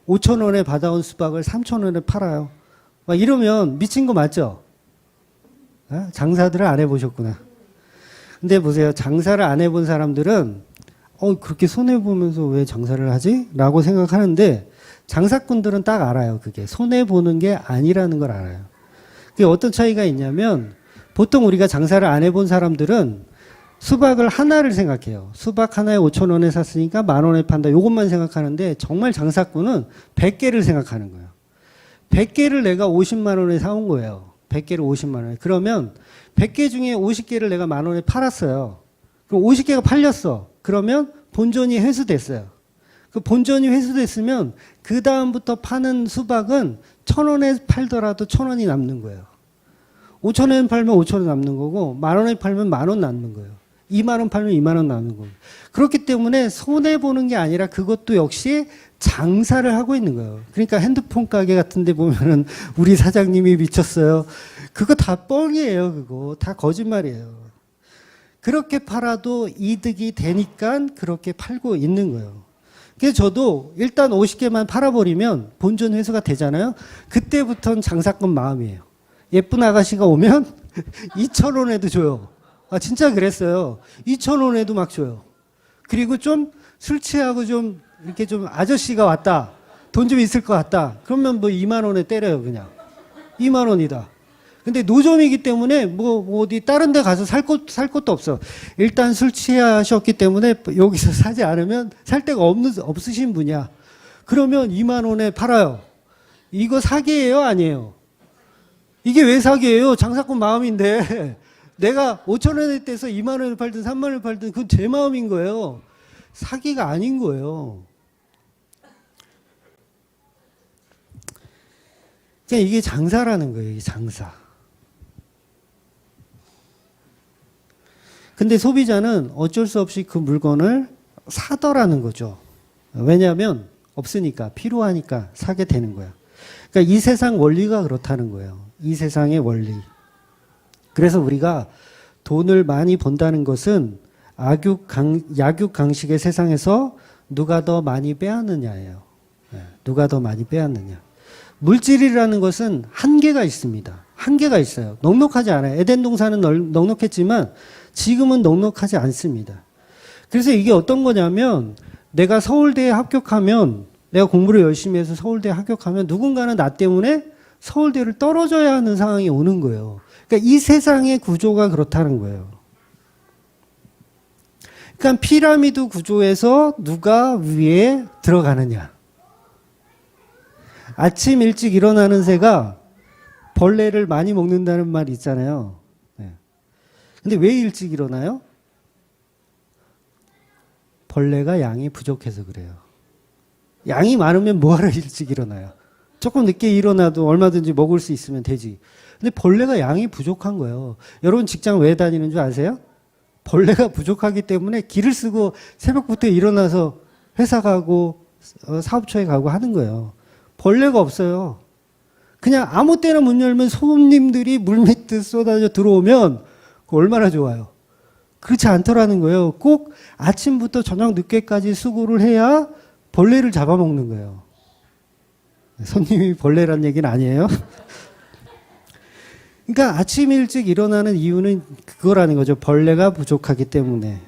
5,000원에 받아온 수박을 3,000원에 팔아요. 막 이러면 미친 거 맞죠? 장사들을 안 해보셨구나. 근데 보세요. 장사를 안 해본 사람들은 그렇게 손해보면서 왜 장사를 하지? 라고 생각하는데 장사꾼들은 딱 알아요. 그게 손해보는 게 아니라는 걸 알아요. 그게 어떤 차이가 있냐면 보통 우리가 장사를 안 해본 사람들은 수박을 하나를 생각해요. 수박 하나에 5,000원에 샀으니까 10,000원에 판다. 이것만 생각하는데 정말 장사꾼은 100개를 생각하는 거예요. 100개를 내가 50만 원에 사온 거예요. 100개를 50만 원에. 그러면 100개 중에 50개를 내가 10,000원에 팔았어요. 그럼 50개가 팔렸어. 그러면 본전이 회수됐어요. 그 본전이 회수됐으면 그 다음부터 파는 수박은 1,000원에 팔더라도 1,000원이 남는 거예요. 5,000원 팔면 5,000원 남는 거고 10,000원에 팔면 10,000원 남는 거예요. 20,000원 팔면 20,000원 남는 거예요. 그렇기 때문에 손해보는 게 아니라 그것도 역시 장사를 하고 있는 거예요. 그러니까 핸드폰 가게 같은 데 보면은 우리 사장님이 미쳤어요. 그거 다 뻥이에요. 그거 다 거짓말이에요. 그렇게 팔아도 이득이 되니까 그렇게 팔고 있는 거예요. 그래서 저도 일단 50개만 팔아버리면 본전 회수가 되잖아요. 그때부터는 장사꾼 마음이에요. 예쁜 아가씨가 오면 2,000원에도 줘요. 진짜 그랬어요. 2,000원에도 막 줘요. 그리고 좀 술 취하고 좀 이렇게 좀 아저씨가 왔다. 돈 좀 있을 것 같다. 그러면 뭐 20,000원에 때려요, 그냥. 20,000원이다. 근데 노점이기 때문에 뭐 어디 다른 데 가서 살 것도 없어. 일단 술 취하셨기 때문에 여기서 사지 않으면 살 데가 없으신 분이야. 그러면 20,000원에 팔아요. 이거 사기예요, 아니에요? 이게 왜 사기예요? 장사꾼 마음인데 내가 5,000원에 떼서 20,000원에 팔든 30,000원에 팔든 그건 제 마음인 거예요. 사기가 아닌 거예요. 그러니까 이게 장사라는 거예요. 이게 장사. 근데 소비자는 어쩔 수 없이 그 물건을 사더라는 거죠. 왜냐하면 없으니까, 필요하니까 사게 되는 거야. 그러니까 이 세상 원리가 그렇다는 거예요. 이 세상의 원리. 그래서 우리가 돈을 많이 번다는 것은 약육강식의 세상에서 누가 더 많이 빼앗느냐예요. 누가 더 많이 빼앗느냐. 물질이라는 것은 한계가 있습니다. 한계가 있어요. 넉넉하지 않아요. 에덴 동산은 넉넉했지만 지금은 넉넉하지 않습니다. 그래서 이게 어떤 거냐면 내가 서울대에 합격하면 내가 공부를 열심히 해서 서울대에 합격하면 누군가는 나 때문에 서울대를 떨어져야 하는 상황이 오는 거예요. 그러니까 이 세상의 구조가 그렇다는 거예요. 그러니까 피라미드 구조에서 누가 위에 들어가느냐. 아침 일찍 일어나는 새가 벌레를 많이 먹는다는 말이 있잖아요. 근데 왜 일찍 일어나요? 벌레가 양이 부족해서 그래요. 양이 많으면 뭐하러 일찍 일어나요? 조금 늦게 일어나도 얼마든지 먹을 수 있으면 되지. 근데 벌레가 양이 부족한 거예요. 여러분 직장 왜 다니는 줄 아세요? 벌레가 부족하기 때문에 기를 쓰고 새벽부터 일어나서 회사 가고 사업처에 가고 하는 거예요. 벌레가 없어요. 그냥 아무 때나 문 열면 손님들이 물밀듯 쏟아져 들어오면 얼마나 좋아요. 그렇지 않더라는 거예요. 꼭 아침부터 저녁 늦게까지 수고를 해야 벌레를 잡아먹는 거예요. 손님이 벌레란 얘기는 아니에요. 그러니까 아침 일찍 일어나는 이유는 그거라는 거죠. 벌레가 부족하기 때문에.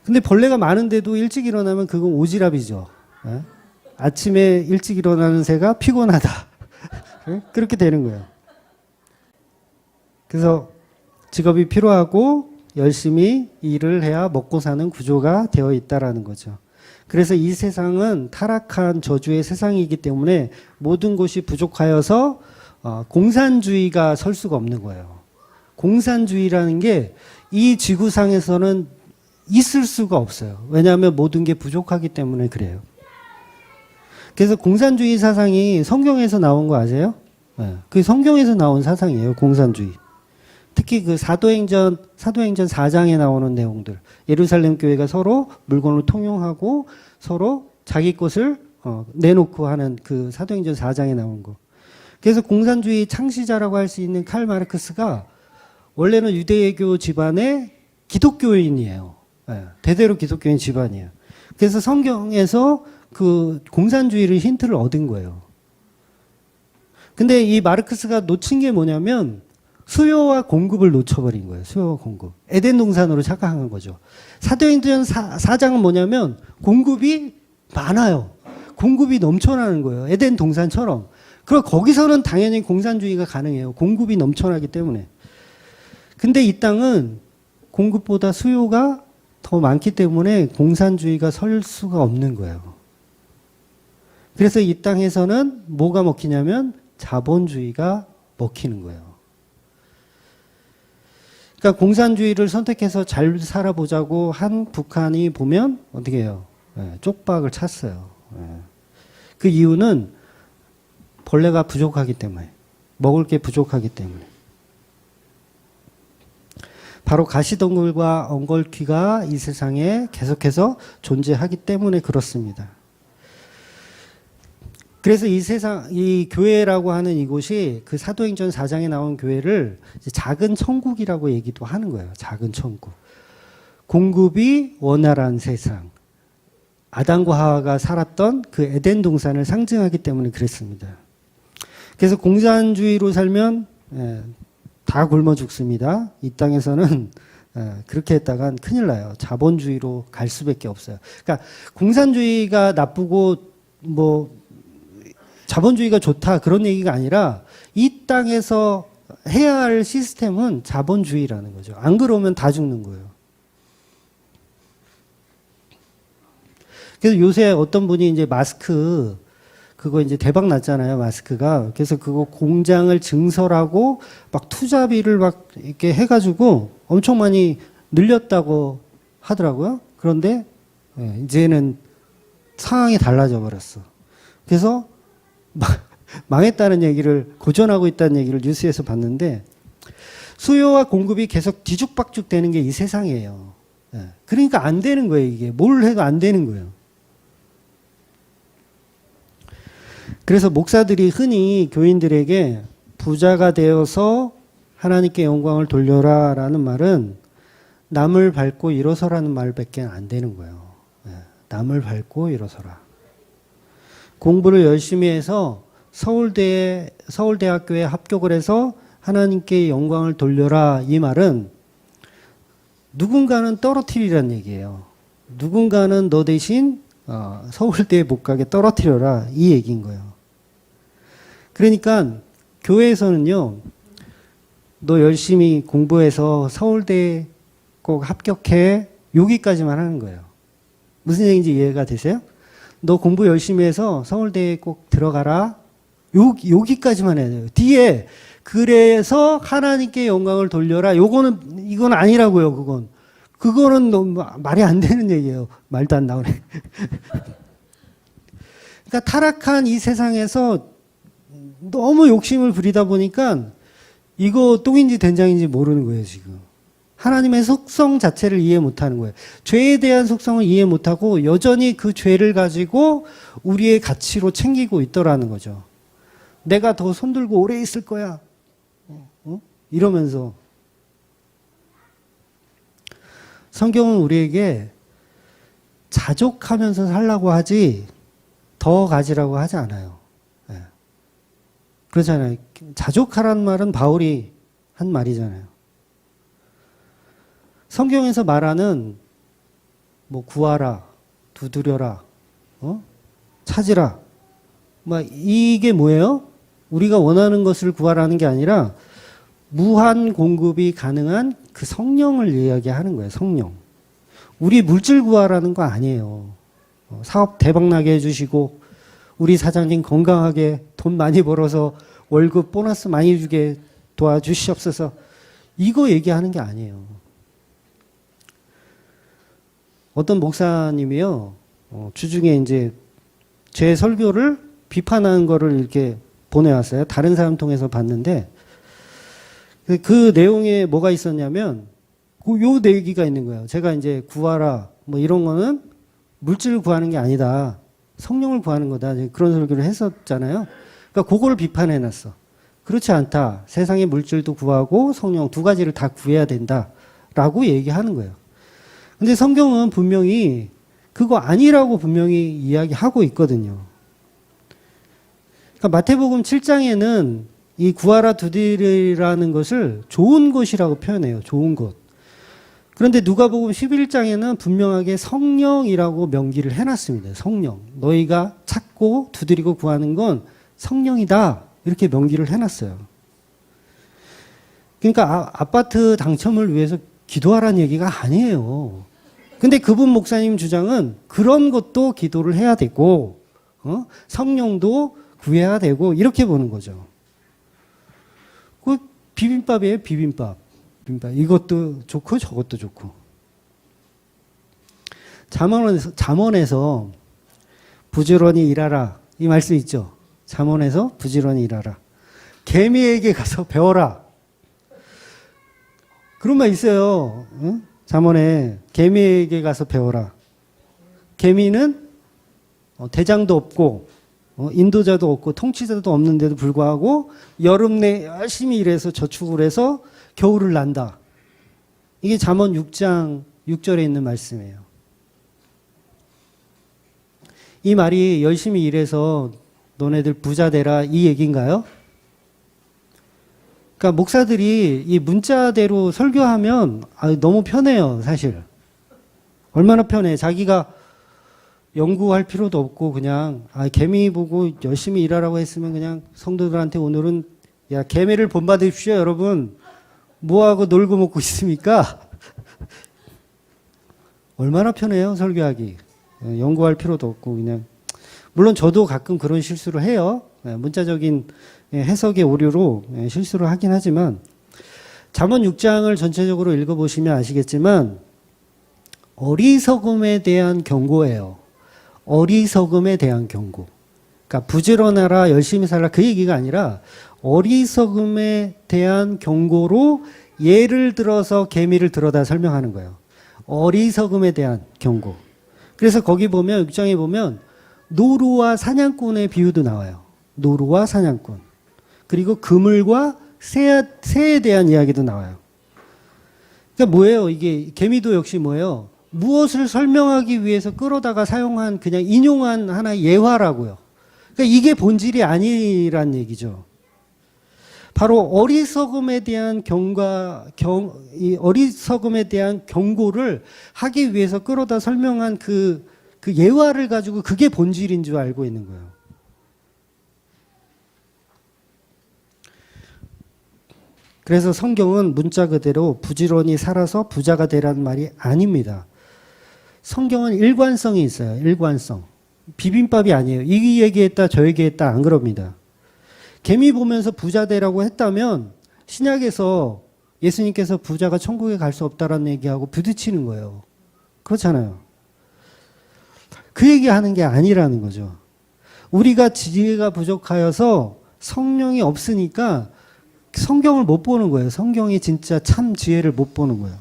근데 벌레가 많은데도 일찍 일어나면 그건 오지랖이죠. 예? 아침에 일찍 일어나는 새가 피곤하다. 예? 그렇게 되는 거예요. 그래서 직업이 필요하고 열심히 일을 해야 먹고 사는 구조가 되어 있다라는 거죠. 그래서 이 세상은 타락한 저주의 세상이기 때문에 모든 것이 부족하여서 공산주의가 설 수가 없는 거예요. 공산주의라는 게 이 지구상에서는 있을 수가 없어요. 왜냐하면 모든 게 부족하기 때문에 그래요. 그래서 공산주의 사상이 성경에서 나온 거 아세요? 네. 그 성경에서 나온 사상이에요. 공산주의. 특히 그 사도행전 4장에 나오는 내용들. 예루살렘 교회가 서로 물건을 통용하고 서로 자기 것을 내놓고 하는 그 사도행전 4장에 나온 거. 그래서 공산주의 창시자라고 할 수 있는 칼 마르크스가 원래는 유대교 집안의 기독교인이에요. 네, 대대로 기독교인 집안이에요. 그래서 성경에서 그 공산주의를 힌트를 얻은 거예요. 근데 이 마르크스가 놓친 게 뭐냐면 수요와 공급을 놓쳐버린 거예요. 수요와 공급. 에덴 동산으로 착각한 거죠. 사도행전 4장은 뭐냐면 공급이 많아요. 공급이 넘쳐나는 거예요. 에덴 동산처럼. 그리고 거기서는 당연히 공산주의가 가능해요. 공급이 넘쳐나기 때문에. 근데 이 땅은 공급보다 수요가 더 많기 때문에 공산주의가 설 수가 없는 거예요. 그래서 이 땅에서는 뭐가 먹히냐면 자본주의가 먹히는 거예요. 그러니까 공산주의를 선택해서 잘 살아보자고 한 북한이 보면 어떻게 해요? 쪽박을 찼어요. 그 이유는 벌레가 부족하기 때문에, 먹을 게 부족하기 때문에. 바로 가시덩굴과 엉겅퀴가 이 세상에 계속해서 존재하기 때문에 그렇습니다. 그래서 이 세상, 이 교회라고 하는 이곳이 그 사도행전 4장에 나온 교회를 작은 천국이라고 얘기도 하는 거예요. 작은 천국. 공급이 원활한 세상. 아담과 하와가 살았던 그 에덴 동산을 상징하기 때문에 그랬습니다. 그래서 공산주의로 살면 다 굶어 죽습니다. 이 땅에서는 그렇게 했다간 큰일 나요. 자본주의로 갈 수밖에 없어요. 그러니까 공산주의가 나쁘고 뭐 자본주의가 좋다 그런 얘기가 아니라 이 땅에서 해야 할 시스템은 자본주의라는 거죠. 안 그러면 다 죽는 거예요. 그래서 요새 어떤 분이 이제 마스크 그거 이제 대박 났잖아요, 마스크가. 그래서 그거 공장을 증설하고 막 투자비를 막 이렇게 해가지고 엄청 많이 늘렸다고 하더라고요. 그런데 이제는 상황이 달라져 버렸어. 그래서 망했다는 얘기를, 고전하고 있다는 얘기를 뉴스에서 봤는데 수요와 공급이 계속 뒤죽박죽 되는 게 이 세상이에요. 그러니까 안 되는 거예요, 이게. 뭘 해도 안 되는 거예요. 그래서 목사들이 흔히 교인들에게 부자가 되어서 하나님께 영광을 돌려라 라는 말은 남을 밟고 일어서라는 말밖에 안 되는 거예요. 남을 밟고 일어서라. 공부를 열심히 해서 서울대학교에 합격을 해서 하나님께 영광을 돌려라 이 말은 누군가는 떨어뜨리라는 얘기예요. 누군가는 너 대신 서울대에 못 가게 떨어뜨려라 이 얘기인 거예요. 그러니까 교회에서는요, 너 열심히 공부해서 서울대 꼭 합격해 여기까지만 하는 거예요. 무슨 얘기인지 이해가 되세요? 너 공부 열심히 해서 서울대에 꼭 들어가라 여기까지만 해야 돼요. 뒤에 그래서 하나님께 영광을 돌려라 이건 아니라고요. 그거는 너무 말이 안 되는 얘기예요. 말도 안 나오네. 그러니까 타락한 이 세상에서 너무 욕심을 부리다 보니까 이거 똥인지 된장인지 모르는 거예요, 지금. 하나님의 속성 자체를 이해 못하는 거예요. 죄에 대한 속성을 이해 못하고 여전히 그 죄를 가지고 우리의 가치로 챙기고 있더라는 거죠. 내가 더 손들고 오래 있을 거야. 이러면서. 성경은 우리에게 자족하면서 살라고 하지 더 가지라고 하지 않아요. 그렇잖아요. 자족하라는 말은 바울이 한 말이잖아요. 성경에서 말하는 뭐 구하라, 두드려라, 찾으라, 막 이게 뭐예요? 우리가 원하는 것을 구하라는 게 아니라 무한 공급이 가능한 그 성령을 이야기하는 거예요. 성령. 우리 물질 구하라는 거 아니에요. 사업 대박 나게 해주시고 우리 사장님 건강하게 돈 많이 벌어서 월급 보너스 많이 주게 도와주시옵소서. 이거 얘기하는 게 아니에요. 어떤 목사님이요, 주중에 이제 제 설교를 비판하는 거를 이렇게 보내왔어요. 다른 사람 통해서 봤는데, 그 내용에 뭐가 있었냐면, 요 얘기가 있는 거예요. 제가 이제 구하라, 뭐 이런 거는 물질을 구하는 게 아니다. 성령을 구하는 거다. 그런 설교를 했었잖아요. 그러니까 그거를 비판해놨어. 그렇지 않다. 세상의 물질도 구하고 성령 두 가지를 다 구해야 된다. 라고 얘기하는 거예요. 근데 성경은 분명히 그거 아니라고 분명히 이야기하고 있거든요. 그러니까 마태복음 7장에는 이 구하라 두드리라는 것을 좋은 것이라고 표현해요. 좋은 것. 그런데 누가복음 11장에는 분명하게 성령이라고 명기를 해놨습니다. 성령. 너희가 찾고 두드리고 구하는 건 성령이다. 이렇게 명기를 해놨어요. 그러니까 아파트 당첨을 위해서 기도하라는 얘기가 아니에요. 근데 그분 목사님 주장은 그런 것도 기도를 해야 되고, 성령도 구해야 되고, 이렇게 보는 거죠. 그 비빔밥이에요, 비빔밥. 이것도 좋고 저것도 좋고. 잠언에서 부지런히 일하라. 이 말씀 있죠. 잠언에서 부지런히 일하라. 개미에게 가서 배워라. 그런 말 있어요. 응? 잠언에 개미에게 가서 배워라. 개미는 대장도 없고 인도자도 없고 통치자도 없는데도 불구하고 여름 내 열심히 일해서 저축을 해서 겨울을 난다. 이게 잠언 6장 6절에 있는 말씀이에요. 이 말이 열심히 일해서 너네들 부자 되라 이 얘기인가요? 그러니까 목사들이 이 문자대로 설교하면 너무 편해요, 사실. 얼마나 편해. 자기가 연구할 필요도 없고 그냥 개미 보고 열심히 일하라고 했으면 그냥 성도들한테 오늘은 야 개미를 본받으십시오 여러분. 뭐하고 놀고 먹고 있습니까? 얼마나 편해요, 설교하기. 연구할 필요도 없고 그냥. 물론 저도 가끔 그런 실수를 해요. 문자적인 해석의 오류로 실수를 하긴 하지만 잠언 6장을 전체적으로 읽어보시면 아시겠지만 어리석음에 대한 경고예요. 어리석음에 대한 경고. 그러니까 부지런하라, 열심히 살라 그 얘기가 아니라 어리석음에 대한 경고로 예를 들어서 개미를 들어다 설명하는 거예요. 어리석음에 대한 경고. 그래서 거기 보면 6장에 보면 노루와 사냥꾼의 비유도 나와요. 노루와 사냥꾼. 그리고 그물과 새에 대한 이야기도 나와요. 그러니까 뭐예요? 이게 개미도 역시 뭐예요? 무엇을 설명하기 위해서 끌어다가 사용한 그냥 인용한 하나의 예화라고요. 그러니까 이게 본질이 아니란 얘기죠. 바로 어리석음에 대한 어리석음에 대한 경고를 하기 위해서 끌어다 설명한 그 예화를 가지고 그게 본질인 줄 알고 있는 거예요. 그래서 성경은 문자 그대로 부지런히 살아서 부자가 되라는 말이 아닙니다. 성경은 일관성이 있어요. 일관성. 비빔밥이 아니에요. 이 얘기했다 저 얘기했다 안 그럽니다. 개미 보면서 부자 되라고 했다면 신약에서 예수님께서 부자가 천국에 갈 수 없다라는 얘기하고 부딪히는 거예요. 그렇잖아요. 그 얘기하는 게 아니라는 거죠. 우리가 지혜가 부족하여서 성령이 없으니까 성경을 못 보는 거예요. 성경이 진짜 참 지혜를 못 보는 거예요.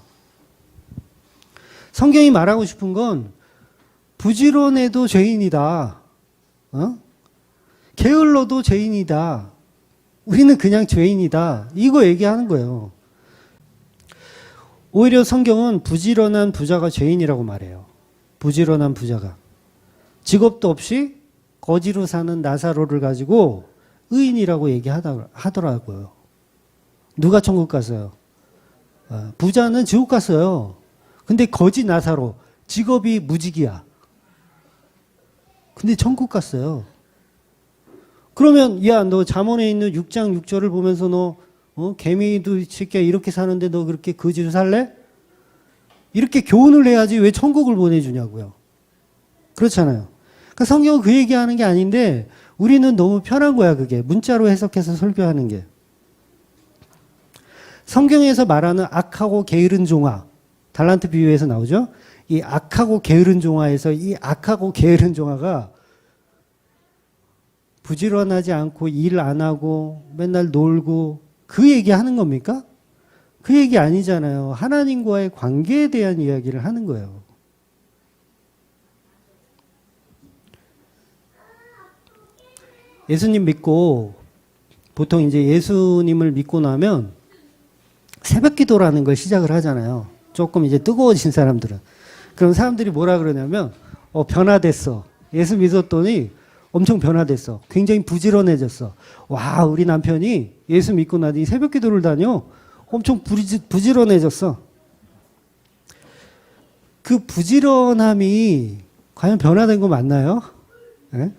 성경이 말하고 싶은 건 부지런해도 죄인이다. 게을러도 죄인이다. 우리는 그냥 죄인이다. 이거 얘기하는 거예요. 오히려 성경은 부지런한 부자가 죄인이라고 말해요. 부지런한 부자가. 직업도 없이 거지로 사는 나사로를 가지고 의인이라고 얘기하더라고요. 누가 천국 갔어요? 부자는 지옥 갔어요. 근데 거지 나사로, 직업이 무직이야. 근데 천국 갔어요. 그러면 야, 너 잠언에 있는 6장 6절을 보면서 너 개미도 새끼야 이렇게 사는데 너 그렇게 거지로 살래? 이렇게 교훈을 해야지 왜 천국을 보내주냐고요. 그렇잖아요. 그러니까 성경은 그 얘기하는 게 아닌데 우리는 너무 편한 거야, 그게. 문자로 해석해서 설교하는 게. 성경에서 말하는 악하고 게으른 종아, 달란트 비유에서 나오죠? 이 악하고 게으른 종아에서 이 악하고 게으른 종아가 부지런하지 않고 일 안 하고 맨날 놀고 그 얘기 하는 겁니까? 그 얘기 아니잖아요. 하나님과의 관계에 대한 이야기를 하는 거예요. 예수님 믿고 보통 이제 예수님을 믿고 나면 새벽 기도라는 걸 시작을 하잖아요. 조금 이제 뜨거워진 사람들은. 그럼 사람들이 뭐라 그러냐면 변화됐어. 예수 믿었더니 엄청 변화됐어. 굉장히 부지런해졌어. 와, 우리 남편이 예수 믿고 나더니 새벽 기도를 다녀. 엄청 부지런해졌어. 그 부지런함이 과연 변화된 거 맞나요? 네?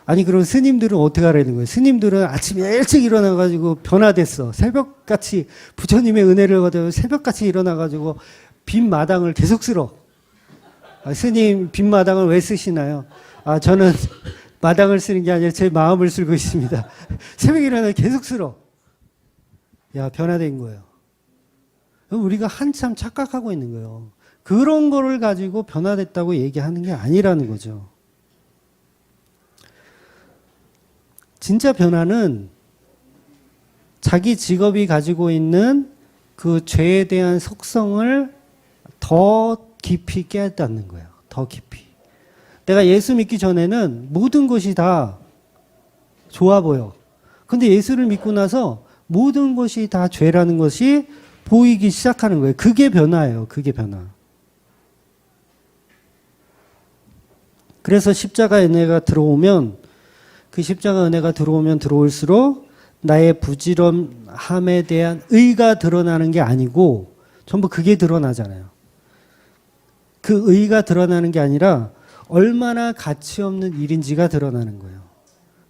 아니, 그럼 스님들은 어떻게 하라는 거예요? 스님들은 아침에 일찍 일어나가지고 변화됐어. 새벽같이 부처님의 은혜를 받아서 새벽같이 일어나가지고 빈 마당을 계속 쓸어. 스님, 빈 마당을 왜 쓰시나요? 저는 마당을 쓰는 게 아니라 제 마음을 쓰고 있습니다. 새벽에 일어나서 계속 쓸어. 야, 변화된 거예요. 우리가 한참 착각하고 있는 거예요. 그런 거를 가지고 변화됐다고 얘기하는 게 아니라는 거죠. 진짜 변화는 자기 직업이 가지고 있는 그 죄에 대한 속성을 더 깊이 깨닫는 거예요. 더 깊이. 내가 예수 믿기 전에는 모든 것이 다 좋아 보여. 근데 예수를 믿고 나서 모든 것이 다 죄라는 것이 보이기 시작하는 거예요. 그게 변화예요. 그게 변화. 그래서 십자가 은혜가 들어오면 그 십자가 은혜가 들어오면 들어올수록 나의 부지런함에 대한 의가 드러나는 게 아니고 전부 그게 드러나잖아요. 그 의가 드러나는 게 아니라 얼마나 가치 없는 일인지가 드러나는 거예요.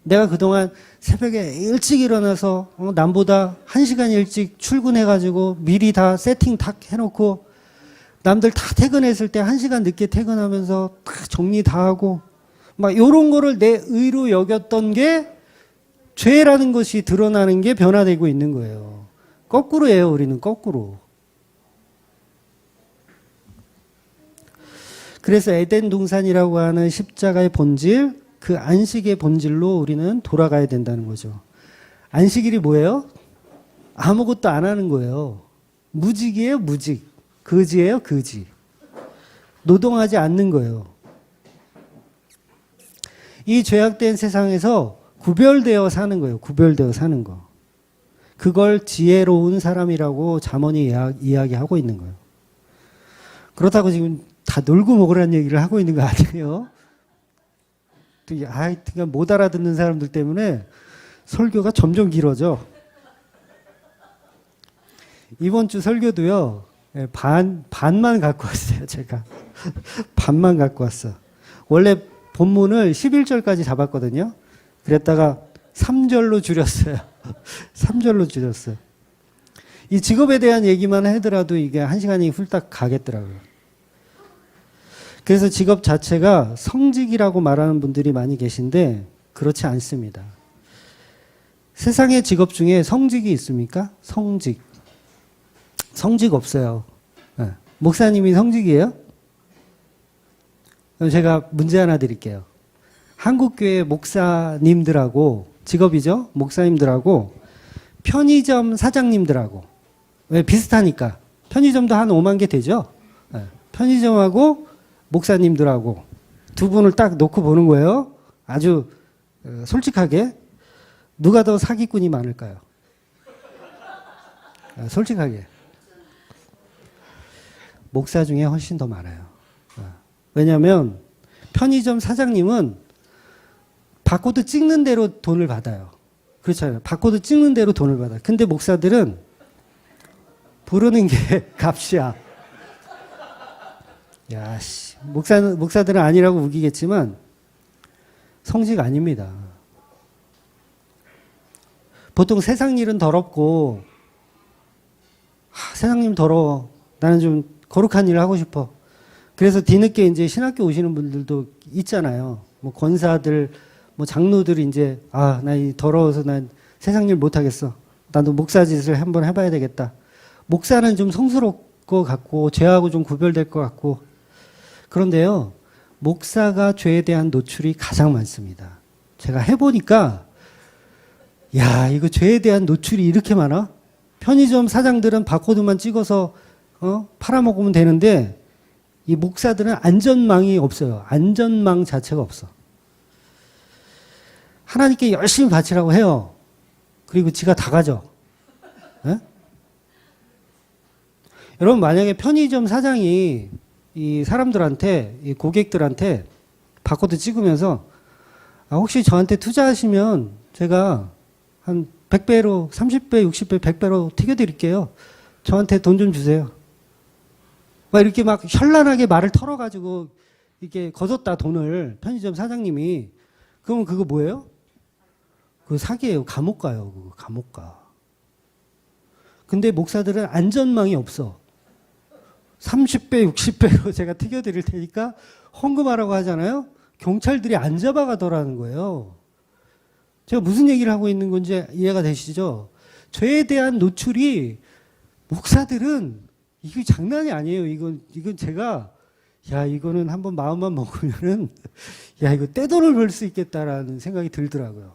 내가 그동안 새벽에 일찍 일어나서 남보다 1시간 일찍 출근해가지고 미리 다 세팅 다 해놓고 남들 다 퇴근했을 때 1시간 늦게 퇴근하면서 다 정리 다 하고 막 이런 거를 내 의로 여겼던 게 죄라는 것이 드러나는 게 변화되고 있는 거예요. 거꾸로예요. 우리는 거꾸로. 그래서 에덴 동산이라고 하는 십자가의 본질, 그 안식의 본질로 우리는 돌아가야 된다는 거죠. 안식일이 뭐예요? 아무것도 안 하는 거예요. 무직이에요, 무직. 거지예요, 거지. 노동하지 않는 거예요. 이 죄악된 세상에서 구별되어 사는 거예요. 구별되어 사는 거. 그걸 지혜로운 사람이라고 잠언이 이야기하고 있는 거예요. 그렇다고 지금 다 놀고 먹으라는 얘기를 하고 있는 거 아니에요? 그냥 못 알아듣는 사람들 때문에 설교가 점점 길어져. 이번 주 설교도요, 반만 갖고 왔어요, 제가. 반만 갖고 왔어. 원래 본문을 11절까지 잡았거든요. 그랬다가 3절로 줄였어요. 3절로 줄였어요. 이 직업에 대한 얘기만 하더라도 이게 1시간이 훌딱 가겠더라고요. 그래서 직업 자체가 성직이라고 말하는 분들이 많이 계신데 그렇지 않습니다. 세상의 직업 중에 성직이 있습니까? 성직. 성직 없어요. 네. 목사님이 성직이에요? 그럼 제가 문제 하나 드릴게요. 한국교회 목사님들하고, 직업이죠? 목사님들하고, 편의점 사장님들하고, 왜 비슷하니까. 편의점도 한 5만 개 되죠? 네. 편의점하고 목사님들하고 두 분을 딱 놓고 보는 거예요. 아주 솔직하게. 누가 더 사기꾼이 많을까요? 솔직하게. 목사 중에 훨씬 더 많아요. 왜냐하면 편의점 사장님은 바코드 찍는 대로 돈을 받아요. 그렇잖아요. 바코드 찍는 대로 돈을 받아요. 근데 목사들은 부르는 게 값이야. 야, 씨. 목사들은 아니라고 우기겠지만 성직 아닙니다. 보통 세상 일은 더럽고, 세상 일 더러워. 나는 좀 거룩한 일을 하고 싶어. 그래서 뒤늦게 이제 신학교 오시는 분들도 있잖아요. 뭐 권사들, 뭐 장로들이 이제, 나 이 더러워서 난 세상 일 못하겠어. 나도 목사 짓을 한번 해봐야 되겠다. 목사는 좀 성스러울 것 같고, 죄하고 좀 구별될 것 같고. 그런데요, 목사가 죄에 대한 노출이 가장 많습니다. 제가 해보니까, 야, 이거 죄에 대한 노출이 이렇게 많아? 편의점 사장들은 바코드만 찍어서 팔아먹으면 되는데 이 목사들은 안전망이 없어요. 안전망 자체가 없어. 하나님께 열심히 바치라고 해요. 그리고 지가 다 가져. 네? 여러분, 만약에 편의점 사장이 이 사람들한테, 이 고객들한테 바코드 찍으면서 혹시 저한테 투자하시면 제가 한 100배로, 30배, 60배, 100배로 튀겨드릴게요. 저한테 돈 좀 주세요. 막 이렇게 막 현란하게 말을 털어가지고 이렇게 거뒀다, 돈을. 편의점 사장님이. 그러면 그거 뭐예요? 그거 사기예요. 감옥 가요. 그거 감옥 가. 근데 목사들은 안전망이 없어. 30배, 60배로 제가 튀겨드릴 테니까 헌금하라고 하잖아요. 경찰들이 안 잡아가더라는 거예요. 제가 무슨 얘기를 하고 있는 건지 이해가 되시죠? 죄에 대한 노출이 목사들은 이게 장난이 아니에요. 이건 제가 이거는 한번 마음만 먹으면은 이거 떼돈을 벌 수 있겠다라는 생각이 들더라고요.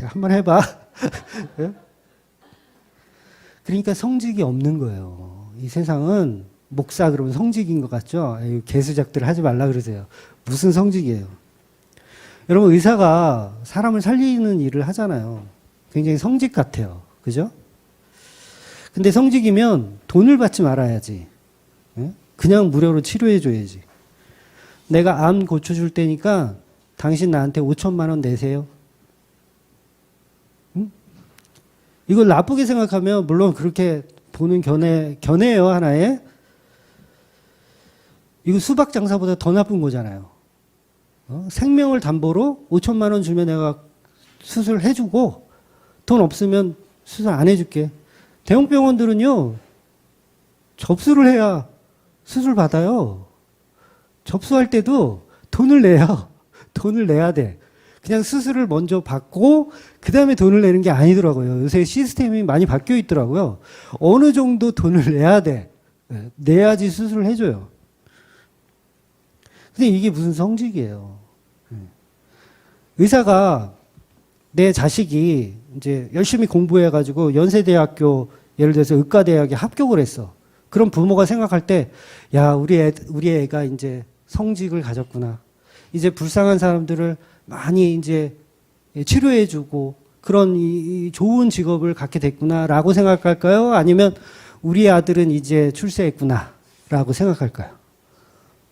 한번 해봐. 그러니까 성직이 없는 거예요. 이 세상은 목사 그러면 성직인 것 같죠? 개수작들 하지 말라 그러세요. 무슨 성직이에요? 여러분, 의사가 사람을 살리는 일을 하잖아요. 굉장히 성직 같아요. 그죠? 근데 성직이면 돈을 받지 말아야지. 그냥 무료로 치료해줘야지. 내가 암 고쳐줄 테니까 당신 나한테 5천만 원 내세요. 이걸 나쁘게 생각하면 물론 그렇게 보는 견해예요, 하나에. 이거 수박 장사보다 더 나쁜 거잖아요. 생명을 담보로 5천만 원 주면 내가 수술해주고 돈 없으면 수술 안 해줄게. 대형병원들은요, 접수를 해야 수술 받아요. 접수할 때도 돈을 내요. 돈을 내야 돼. 그냥 수술을 먼저 받고 그 다음에 돈을 내는 게 아니더라고요. 요새 시스템이 많이 바뀌어 있더라고요. 어느 정도 돈을 내야 돼. 내야지 수술을 해줘요. 근데 이게 무슨 성직이에요. 의사가 내 자식이 이제 열심히 공부해가지고 연세대학교 예를 들어서 의과대학에 합격을 했어. 그럼 부모가 생각할 때, 우리 애가 이제 성직을 가졌구나. 이제 불쌍한 사람들을 많이 이제 치료해주고 그런 이 좋은 직업을 갖게 됐구나라고 생각할까요? 아니면 우리 아들은 이제 출세했구나라고 생각할까요?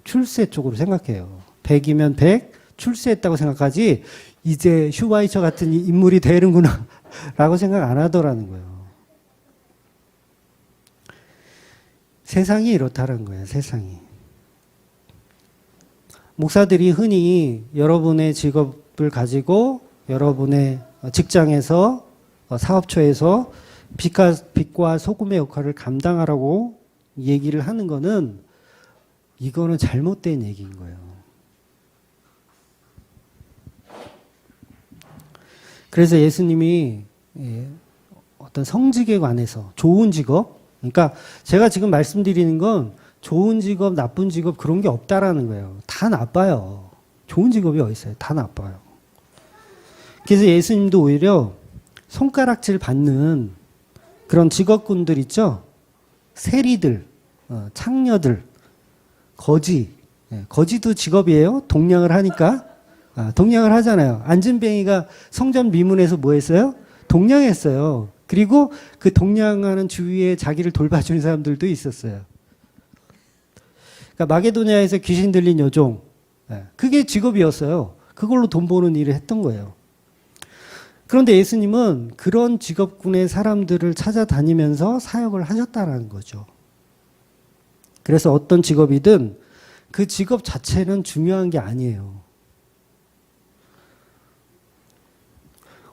출세 쪽으로 생각해요. 100이면 100, 출세했다고 생각하지 이제 슈바이처 같은 인물이 되는구나 라고 생각 안 하더라는 거예요. 세상이 이렇다는 거예요. 세상이. 목사들이 흔히 여러분의 직업을 가지고 여러분의 직장에서 사업처에서 빛과 소금의 역할을 감당하라고 얘기를 하는 거는 이거는 잘못된 얘기인 거예요. 그래서 예수님이 어떤 성직에 관해서 좋은 직업, 그러니까 제가 지금 말씀드리는 건 좋은 직업, 나쁜 직업 그런 게 없다라는 거예요. 다 나빠요. 좋은 직업이 어디 있어요? 다 나빠요. 그래서 예수님도 오히려 손가락질 받는 그런 직업군들 있죠? 세리들, 창녀들, 거지. 거지도 직업이에요. 동냥을 하니까. 동냥을 하잖아요. 안진뱅이가 성전 미문에서 뭐 했어요? 동냥했어요. 그리고 그 동냥하는 주위에 자기를 돌봐주는 사람들도 있었어요. 그러니까 마게도냐에서 귀신 들린 여종. 그게 직업이었어요. 그걸로 돈 버는 일을 했던 거예요. 그런데 예수님은 그런 직업군의 사람들을 찾아다니면서 사역을 하셨다는 거죠. 그래서 어떤 직업이든 그 직업 자체는 중요한 게 아니에요.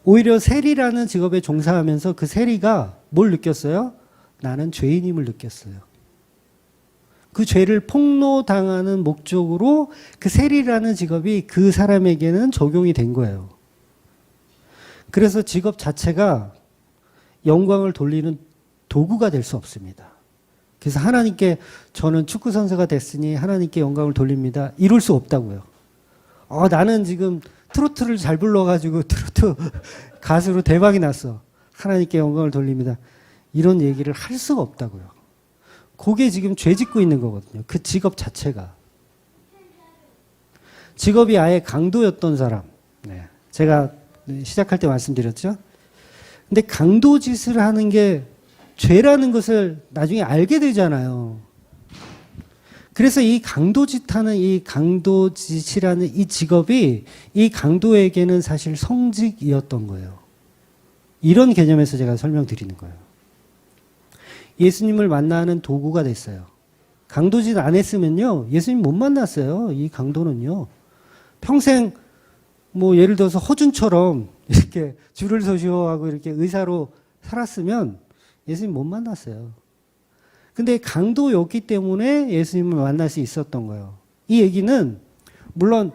오히려 세리라는 직업에 종사하면서 그 세리가 뭘 느꼈어요? 나는 죄인임을 느꼈어요. 그 죄를 폭로당하는 목적으로 그 세리라는 직업이 그 사람에게는 적용이 된 거예요. 그래서 직업 자체가 영광을 돌리는 도구가 될 수 없습니다. 그래서 하나님께 저는 축구 선수가 됐으니 하나님께 영광을 돌립니다. 이룰 수 없다고요. 나는 지금 트로트를 잘 불러가지고 트로트 가수로 대박이 났어. 하나님께 영광을 돌립니다. 이런 얘기를 할 수가 없다고요. 그게 지금 죄 짓고 있는 거거든요. 그 직업 자체가. 직업이 아예 강도였던 사람. 제가 시작할 때 말씀드렸죠. 근데 강도 짓을 하는 게 죄라는 것을 나중에 알게 되잖아요. 그래서 이 강도짓하는 이 강도짓이라는 이 직업이 이 강도에게는 사실 성직이었던 거예요. 이런 개념에서 제가 설명드리는 거예요. 예수님을 만나는 도구가 됐어요. 강도짓 안 했으면요, 예수님 못 만났어요. 이 강도는요. 평생 뭐 예를 들어서 허준처럼 이렇게 줄을 서시오하고 이렇게 의사로 살았으면 예수님 못 만났어요. 근데 강도였기 때문에 예수님을 만날 수 있었던 거예요. 이 얘기는 물론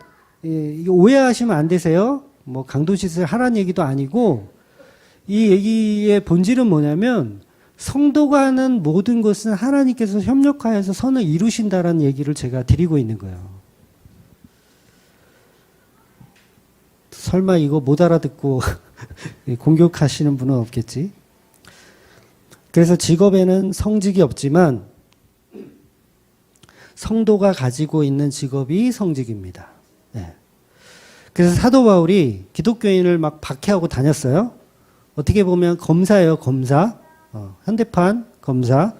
오해하시면 안 되세요. 뭐 강도짓을 하라는 얘기도 아니고 이 얘기의 본질은 뭐냐면 성도가 하는 모든 것은 하나님께서 협력하여서 선을 이루신다라는 얘기를 제가 드리고 있는 거예요. 설마 이거 못 알아듣고 공격하시는 분은 없겠지? 그래서 직업에는 성직이 없지만 성도가 가지고 있는 직업이 성직입니다. 그래서 사도 바울이 기독교인을 막 박해하고 다녔어요. 어떻게 보면 검사예요, 검사. 현대판 검사.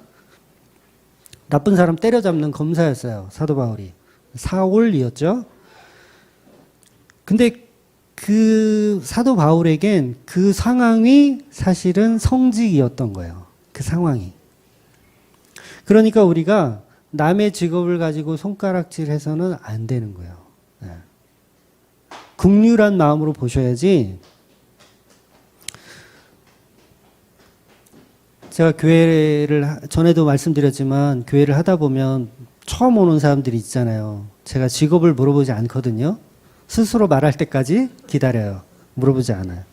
나쁜 사람 때려잡는 검사였어요, 사도 바울이. 사울이었죠. 근데 그 사도 바울에겐 그 상황이 사실은 성직이었던 거예요. 그 상황이. 그러니까 우리가 남의 직업을 가지고 손가락질해서는 안 되는 거예요. 긍휼한 마음으로 보셔야지. 제가 교회를 전에도 말씀드렸지만 교회를 하다 보면 처음 오는 사람들이 있잖아요. 제가 직업을 물어보지 않거든요. 스스로 말할 때까지 기다려요. 물어보지 않아요.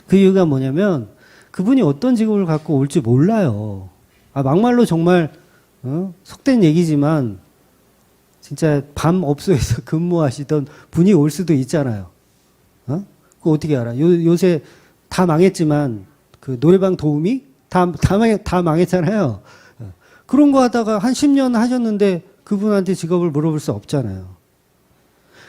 그 이유가 뭐냐면 그분이 어떤 직업을 갖고 올지 몰라요. 막말로 정말 속된 얘기지만 진짜 밤 업소에서 근무하시던 분이 올 수도 있잖아요. 그거 어떻게 알아? 요새 다 망했지만 그 노래방 도우미 다 망했잖아요. 그런 거 하다가 한 10년 하셨는데 그분한테 직업을 물어볼 수 없잖아요.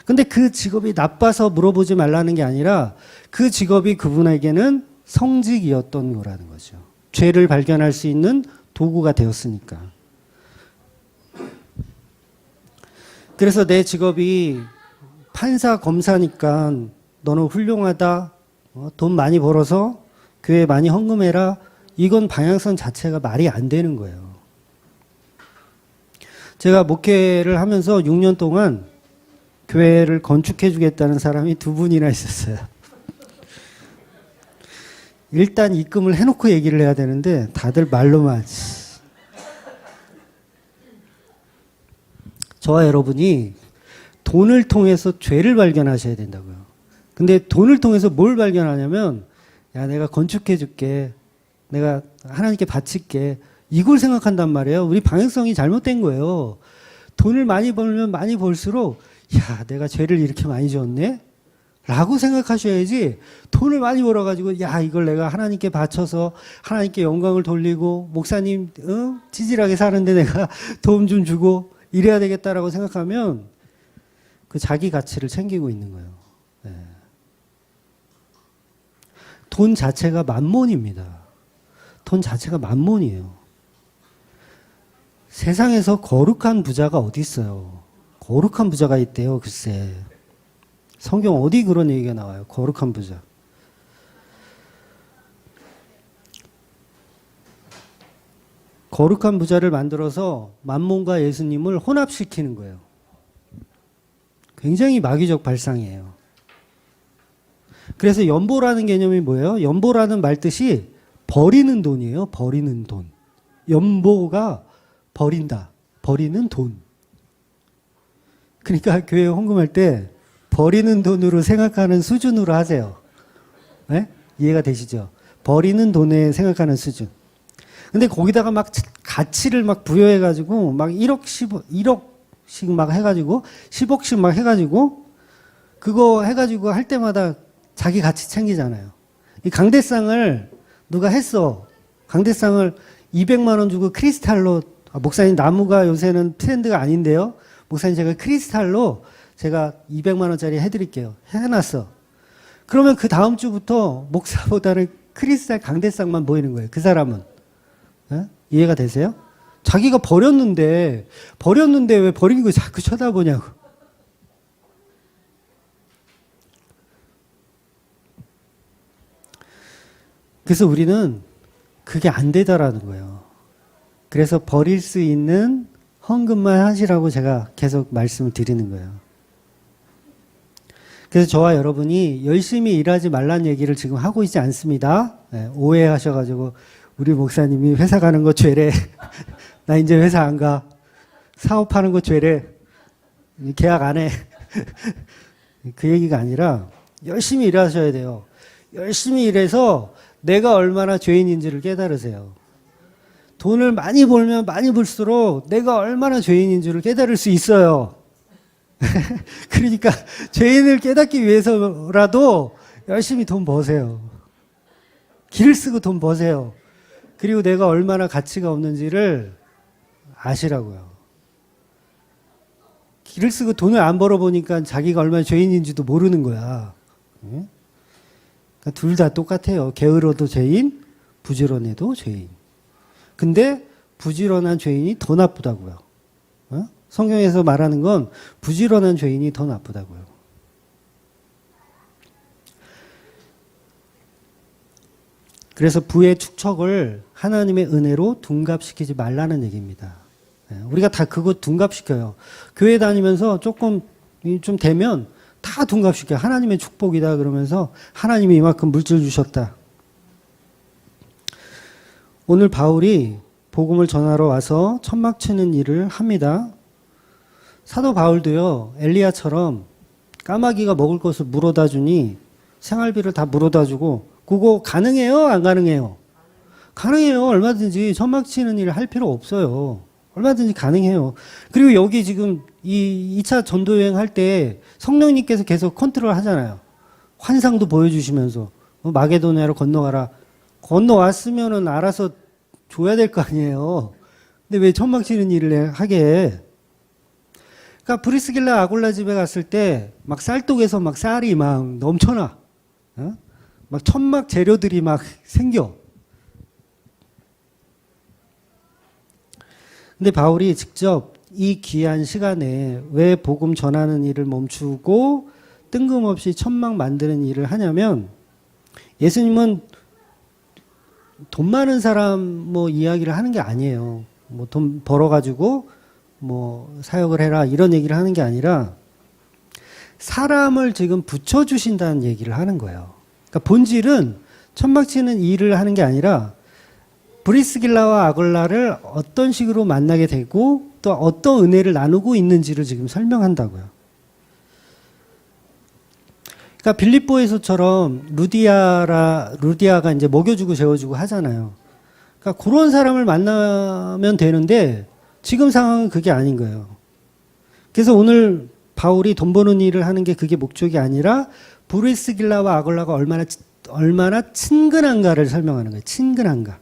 근데 그 직업이 나빠서 물어보지 말라는 게 아니라 그 직업이 그분에게는 성직이었던 거라는 거죠. 죄를 발견할 수 있는 도구가 되었으니까. 그래서 내 직업이 판사, 검사니까 너는 훌륭하다, 돈 많이 벌어서 교회 많이 헌금해라, 이건 방향성 자체가 말이 안 되는 거예요. 제가 목회를 하면서 6년 동안 교회를 건축해 주겠다는 사람이 2분이나 있었어요. 일단 입금을 해놓고 얘기를 해야 되는데 다들 말로만. 저와 여러분이 돈을 통해서 죄를 발견하셔야 된다고요. 근데 돈을 통해서 뭘 발견하냐면, 야, 내가 건축해 줄게, 내가 하나님께 바칠게, 이걸 생각한단 말이에요. 우리 방향성이 잘못된 거예요. 돈을 많이 벌면 많이 벌수록 야, 내가 죄를 이렇게 많이 지었네? 라고 생각하셔야지 돈을 많이 벌어가지고 야, 이걸 내가 하나님께 바쳐서 하나님께 영광을 돌리고 목사님 찌질하게 사는데 내가 도움 좀 주고 이래야 되겠다라고 생각하면 그 자기 가치를 챙기고 있는 거예요. 네. 돈 자체가 만몬입니다. 돈 자체가 만몬이에요. 세상에서 거룩한 부자가 어디 있어요? 거룩한 부자가 있대요, 글쎄. 성경 어디 그런 얘기가 나와요? 거룩한 부자. 거룩한 부자를 만들어서 만몬과 예수님을 혼합시키는 거예요. 굉장히 마귀적 발상이에요. 그래서 연보라는 개념이 뭐예요? 연보라는 말 뜻이 버리는 돈이에요. 버리는 돈. 연보가 버린다. 버리는 돈. 그러니까 교회 헌금할 때 버리는 돈으로 생각하는 수준으로 하세요. 네? 이해가 되시죠? 버리는 돈에 생각하는 수준. 근데 거기다가 막 가치를 막 부여해가지고 막 1억씩 막 해가지고 10억씩 막 해가지고 그거 해가지고 할 때마다 자기 가치 챙기잖아요. 이 강대상을 누가 했어. 강대상을 200만 원 주고 크리스탈로 목사님 나무가 요새는 트렌드가 아닌데요. 목사님 제가 크리스탈로 제가 200만 원짜리 해드릴게요. 해놨어. 그러면 그 다음 주부터 목사보다는 크리스탈 강대상만 보이는 거예요. 그 사람은. 네? 이해가 되세요? 자기가 버렸는데 왜 버린 거 자꾸 쳐다보냐고. 그래서 우리는 그게 안 되더라는 거예요. 그래서 버릴 수 있는 헌금만 하시라고 제가 계속 말씀을 드리는 거예요. 그래서 저와 여러분이 열심히 일하지 말라는 얘기를 지금 하고 있지 않습니다. 네, 오해하셔가지고 우리 목사님이 회사 가는 거 죄래. 나 이제 회사 안 가. 사업하는 거 죄래. 계약 안 해. 그 얘기가 아니라 열심히 일하셔야 돼요. 열심히 일해서 내가 얼마나 죄인인지를 깨달으세요. 돈을 많이 벌면 많이 벌수록 내가 얼마나 죄인인 줄을 깨달을 수 있어요. 그러니까 죄인을 깨닫기 위해서라도 열심히 돈 버세요. 길을 쓰고 돈 버세요. 그리고 내가 얼마나 가치가 없는지를 아시라고요. 길을 쓰고 돈을 안 벌어보니까 자기가 얼마나 죄인인지도 모르는 거야. 그러니까 둘 다 똑같아요. 게으러도 죄인, 부지런해도 죄인. 근데 부지런한 죄인이 더 나쁘다고요. 성경에서 말하는 건 부지런한 죄인이 더 나쁘다고요. 그래서 부의 축척을 하나님의 은혜로 둔갑시키지 말라는 얘기입니다. 우리가 다 그거 둔갑시켜요. 교회 다니면서 조금 좀 되면 다 둔갑시켜요. 하나님의 축복이다 그러면서 하나님이 이만큼 물질 주셨다. 오늘 바울이 복음을 전하러 와서 천막 치는 일을 합니다. 사도 바울도요, 엘리야처럼 까마귀가 먹을 것을 물어다 주니 생활비를 다 물어다 주고 그거 가능해요? 안 가능해요? 가능해요. 얼마든지 천막 치는 일을 할 필요 없어요. 얼마든지 가능해요. 그리고 여기 지금 이 2차 전도여행 할 때 성령님께서 계속 컨트롤 하잖아요. 환상도 보여주시면서 마게도냐로 건너가라. 건너왔으면은 알아서 줘야 될 거 아니에요. 근데 왜 천막 치는 일을 하게 해? 그러니까 브리스길라 아굴라 집에 갔을 때 막 쌀독에서 막 쌀이 막 넘쳐나. 막 천막 재료들이 막 생겨. 근데 바울이 직접 이 귀한 시간에 왜 복음 전하는 일을 멈추고 뜬금없이 천막 만드는 일을 하냐면 예수님은 돈 많은 사람 뭐 이야기를 하는 게 아니에요. 뭐 돈 벌어가지고 뭐 사역을 해라 이런 얘기를 하는 게 아니라 사람을 지금 붙여주신다는 얘기를 하는 거예요. 그러니까 본질은 천막 치는 일을 하는 게 아니라 브리스길라와 아굴라를 어떤 식으로 만나게 되고 또 어떤 은혜를 나누고 있는지를 지금 설명한다고요. 그러니까 빌립보에서처럼 루디아가 이제 먹여주고 재워주고 하잖아요. 그러니까 그런 사람을 만나면 되는데 지금 상황은 그게 아닌 거예요. 그래서 오늘 바울이 돈 버는 일을 하는 게 그게 목적이 아니라 브리스길라와 아굴라가 얼마나 친근한가를 설명하는 거예요. 친근한가.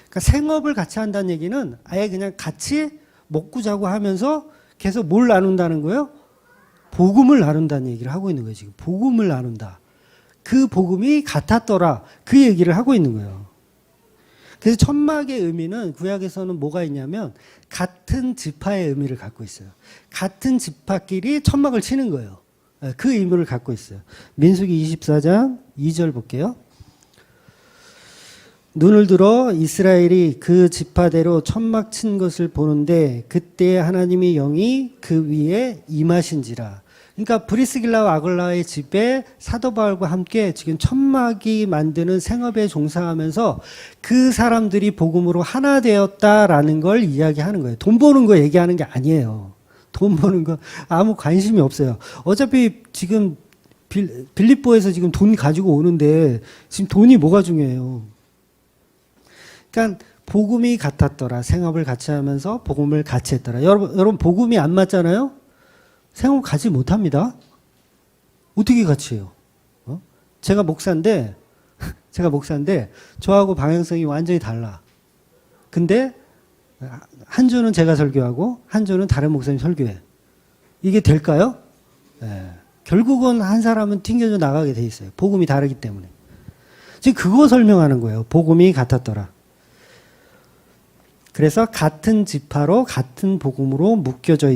그러니까 생업을 같이 한다는 얘기는 아예 그냥 같이 먹고 자고 하면서 계속 뭘 나눈다는 거예요? 복음을 나눈다는 얘기를 하고 있는 거예요. 지금 복음을 나눈다. 그 복음이 같았더라. 그 얘기를 하고 있는 거예요. 그래서 천막의 의미는 구약에서는 뭐가 있냐면 같은 지파의 의미를 갖고 있어요. 같은 지파끼리 천막을 치는 거예요. 그 의미를 갖고 있어요. 민수기 24장 2절 볼게요. 눈을 들어 이스라엘이 그 지파대로 천막 친 것을 보는데 그때 하나님의 영이 그 위에 임하신지라. 그러니까 브리스길라와 아굴라의 집에 사도 바울과 함께 지금 천막이 만드는 생업에 종사하면서 그 사람들이 복음으로 하나 되었다라는 걸 이야기하는 거예요. 돈 버는 거 얘기하는 게 아니에요. 돈 버는 거 아무 관심이 없어요. 어차피 지금 빌립보에서 지금 돈 가지고 오는데 지금 돈이 뭐가 중요해요. 그러니까 복음이 같았더라. 생업을 같이 하면서 복음을 같이 했더라. 여러분 복음이 안 맞잖아요? 생업 같이 못합니다. 어떻게 같이 해요? 제가 목사인데 저하고 방향성이 완전히 달라. 근데 한 주는 제가 설교하고 한 주는 다른 목사님 설교해. 이게 될까요? 네. 결국은 한 사람은 튕겨져 나가게 돼 있어요. 복음이 다르기 때문에. 지금 그거 설명하는 거예요. 복음이 같았더라. 그래서 같은 지파로 같은 복음으로 묶여져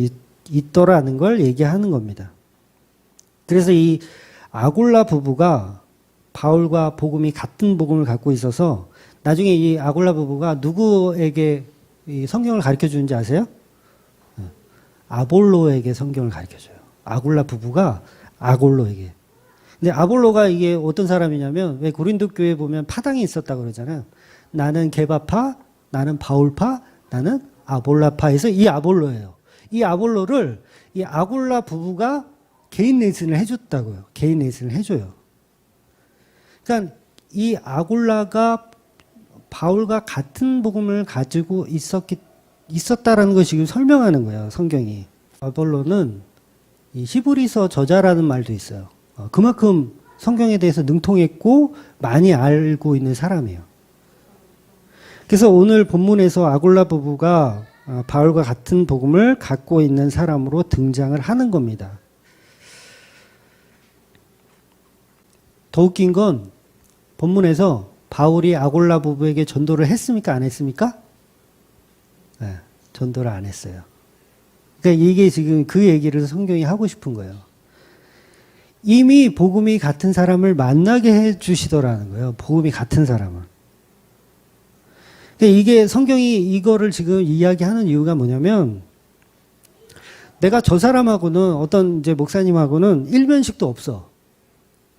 있더라는 걸 얘기하는 겁니다. 그래서 이 아굴라 부부가 바울과 복음이 같은 복음을 갖고 있어서 나중에 이 아굴라 부부가 누구에게 이 성경을 가르쳐 주는지 아세요? 아볼로에게 성경을 가르쳐 줘요. 아굴라 부부가 아볼로에게. 근데 아볼로가 이게 어떤 사람이냐면 왜 고린도 교회에 보면 파당이 있었다고 그러잖아요. 나는 게바파, 나는 바울파, 나는 아볼라파에서 이 아볼로예요. 이 아볼로를 이 아굴라 부부가 개인 레슨을 해줬다고요. 개인 레슨을 해줘요. 그러니까 이 아굴라가 바울과 같은 복음을 가지고 있었다라는 걸 지금 설명하는 거예요. 성경이. 아볼로는 이 히브리서 저자라는 말도 있어요. 그만큼 성경에 대해서 능통했고 많이 알고 있는 사람이에요. 그래서 오늘 본문에서 아굴라 부부가 바울과 같은 복음을 갖고 있는 사람으로 등장을 하는 겁니다. 더 웃긴 건 본문에서 바울이 아굴라 부부에게 전도를 했습니까? 안 했습니까? 네, 전도를 안 했어요. 그러니까 이게 지금 그 얘기를 성경이 하고 싶은 거예요. 이미 복음이 같은 사람을 만나게 해 주시더라는 거예요. 복음이 같은 사람을. 이게 성경이 이거를 지금 이야기하는 이유가 뭐냐면 내가 저 사람하고는 어떤 이제 목사님하고는 일면식도 없어.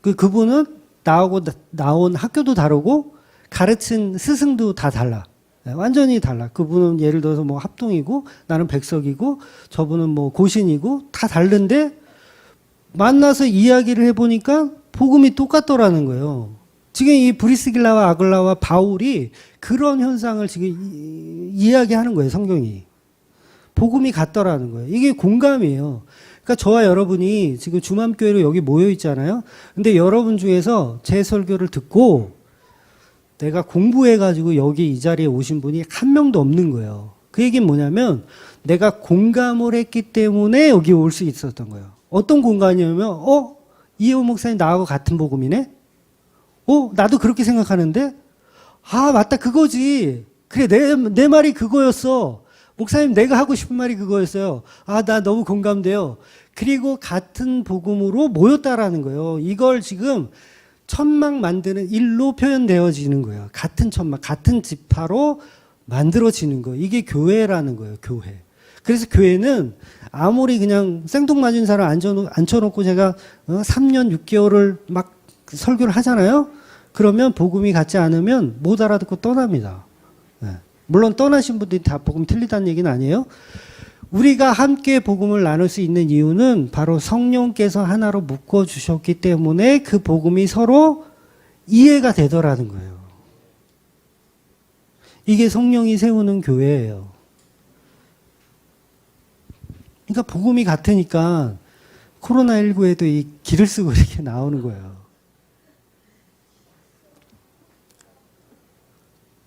그분은 나하고 나온 학교도 다르고 가르친 스승도 다 달라. 완전히 달라. 그분은 예를 들어서 뭐 합동이고 나는 백석이고 저분은 뭐 고신이고 다 다른데 만나서 이야기를 해보니까 복음이 똑같더라는 거예요. 지금 이 브리스길라와 아굴라와 바울이 그런 현상을 지금 이야기하는 거예요, 성경이. 복음이 같더라는 거예요. 이게 공감이에요. 그러니까 저와 여러분이 지금 주맘교회로 여기 모여 있잖아요. 근데 여러분 중에서 제 설교를 듣고 내가 공부해가지고 여기 이 자리에 오신 분이 한 명도 없는 거예요. 그 얘기는 뭐냐면 내가 공감을 했기 때문에 여기 올 수 있었던 거예요. 어떤 공감이냐면, 이혜원 목사님 나하고 같은 복음이네? 나도 그렇게 생각하는데? 아, 맞다, 그거지. 그래, 내 말이 그거였어. 목사님, 내가 하고 싶은 말이 그거였어요. 아, 나 너무 공감돼요. 그리고 같은 복음으로 모였다라는 거예요. 이걸 지금 천막 만드는 일로 표현되어지는 거예요. 같은 천막, 같은 지파로 만들어지는 거예요. 이게 교회라는 거예요, 교회. 그래서 교회는 아무리 그냥 생뚱맞은 사람 앉혀놓고 제가 3년 6개월을 막 설교를 하잖아요. 그러면 복음이 같지 않으면 못 알아듣고 떠납니다. 네. 물론 떠나신 분들이 다 복음 틀리다는 얘기는 아니에요. 우리가 함께 복음을 나눌 수 있는 이유는 바로 성령께서 하나로 묶어주셨기 때문에 그 복음이 서로 이해가 되더라는 거예요. 이게 성령이 세우는 교회예요. 그러니까 복음이 같으니까 코로나19에도 이 기를 쓰고 이렇게 나오는 거예요.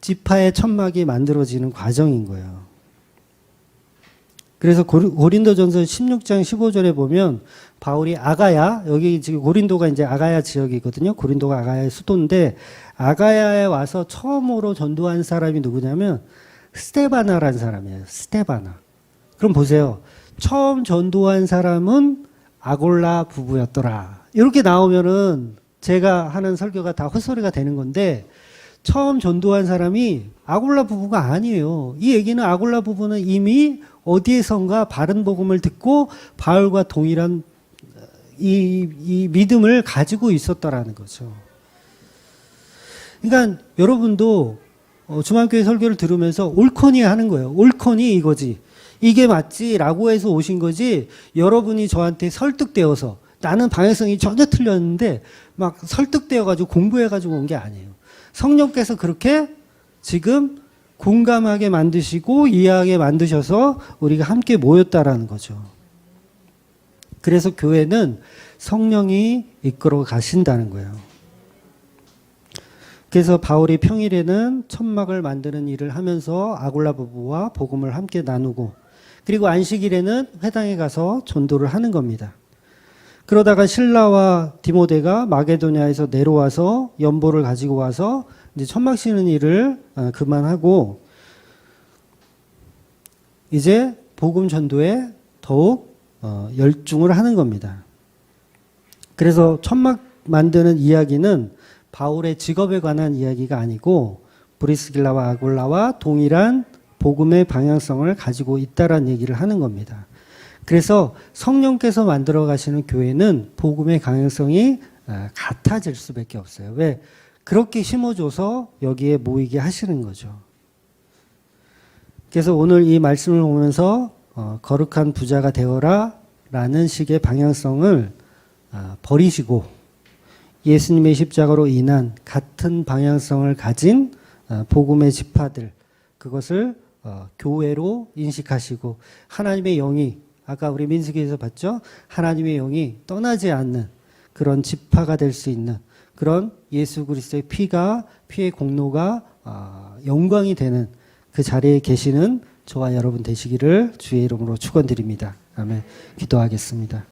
지파의 천막이 만들어지는 과정인 거예요. 그래서 고린도전서 16장 15절에 보면 바울이 아가야, 여기 지금 고린도가 이제 아가야 지역이거든요. 고린도가 아가야의 수도인데 아가야에 와서 처음으로 전도한 사람이 누구냐면 스데바나라는 사람이에요. 스데바나. 그럼 보세요. 처음 전도한 사람은 아골라 부부였더라. 이렇게 나오면은 제가 하는 설교가 다 헛소리가 되는 건데 처음 전도한 사람이 아골라 부부가 아니에요. 이 얘기는 아골라 부부는 이미 어디에선가 바른 복음을 듣고 바울과 동일한 이 믿음을 가지고 있었다라는 거죠. 그러니까 여러분도 중앙교회 설교를 들으면서 옳거니 하는 거예요. 옳거니 이거지. 이게 맞지라고 해서 오신 거지 여러분이 저한테 설득되어서 나는 방향성이 전혀 틀렸는데 막 설득되어가지고 공부해가지고 온 게 아니에요. 성령께서 그렇게 지금 공감하게 만드시고 이해하게 만드셔서 우리가 함께 모였다라는 거죠. 그래서 교회는 성령이 이끌어 가신다는 거예요. 그래서 바울이 평일에는 천막을 만드는 일을 하면서 아골라 부부와 복음을 함께 나누고 그리고 안식일에는 회당에 가서 전도를 하는 겁니다. 그러다가 실라와 디모데가 마게도냐에서 내려와서 연보를 가지고 와서 이제 천막 씌는 일을 그만하고 이제 복음 전도에 더욱 열중을 하는 겁니다. 그래서 천막 만드는 이야기는 바울의 직업에 관한 이야기가 아니고 브리스길라와 아골라와 동일한 복음의 방향성을 가지고 있다라는 얘기를 하는 겁니다. 그래서 성령께서 만들어 가시는 교회는 복음의 방향성이 같아질 수밖에 없어요. 왜? 그렇게 심어줘서 여기에 모이게 하시는 거죠. 그래서 오늘 이 말씀을 보면서 거룩한 부자가 되어라 라는 식의 방향성을 버리시고 예수님의 십자가로 인한 같은 방향성을 가진 복음의 지파들 그것을 교회로 인식하시고 하나님의 영이 아까 우리 민수기에서 봤죠? 하나님의 영이 떠나지 않는 그런 지파가 될 수 있는 그런 예수 그리스도의 피의 공로가 영광이 되는 그 자리에 계시는 저와 여러분 되시기를 주의 이름으로 축원드립니다. 아멘. 기도하겠습니다.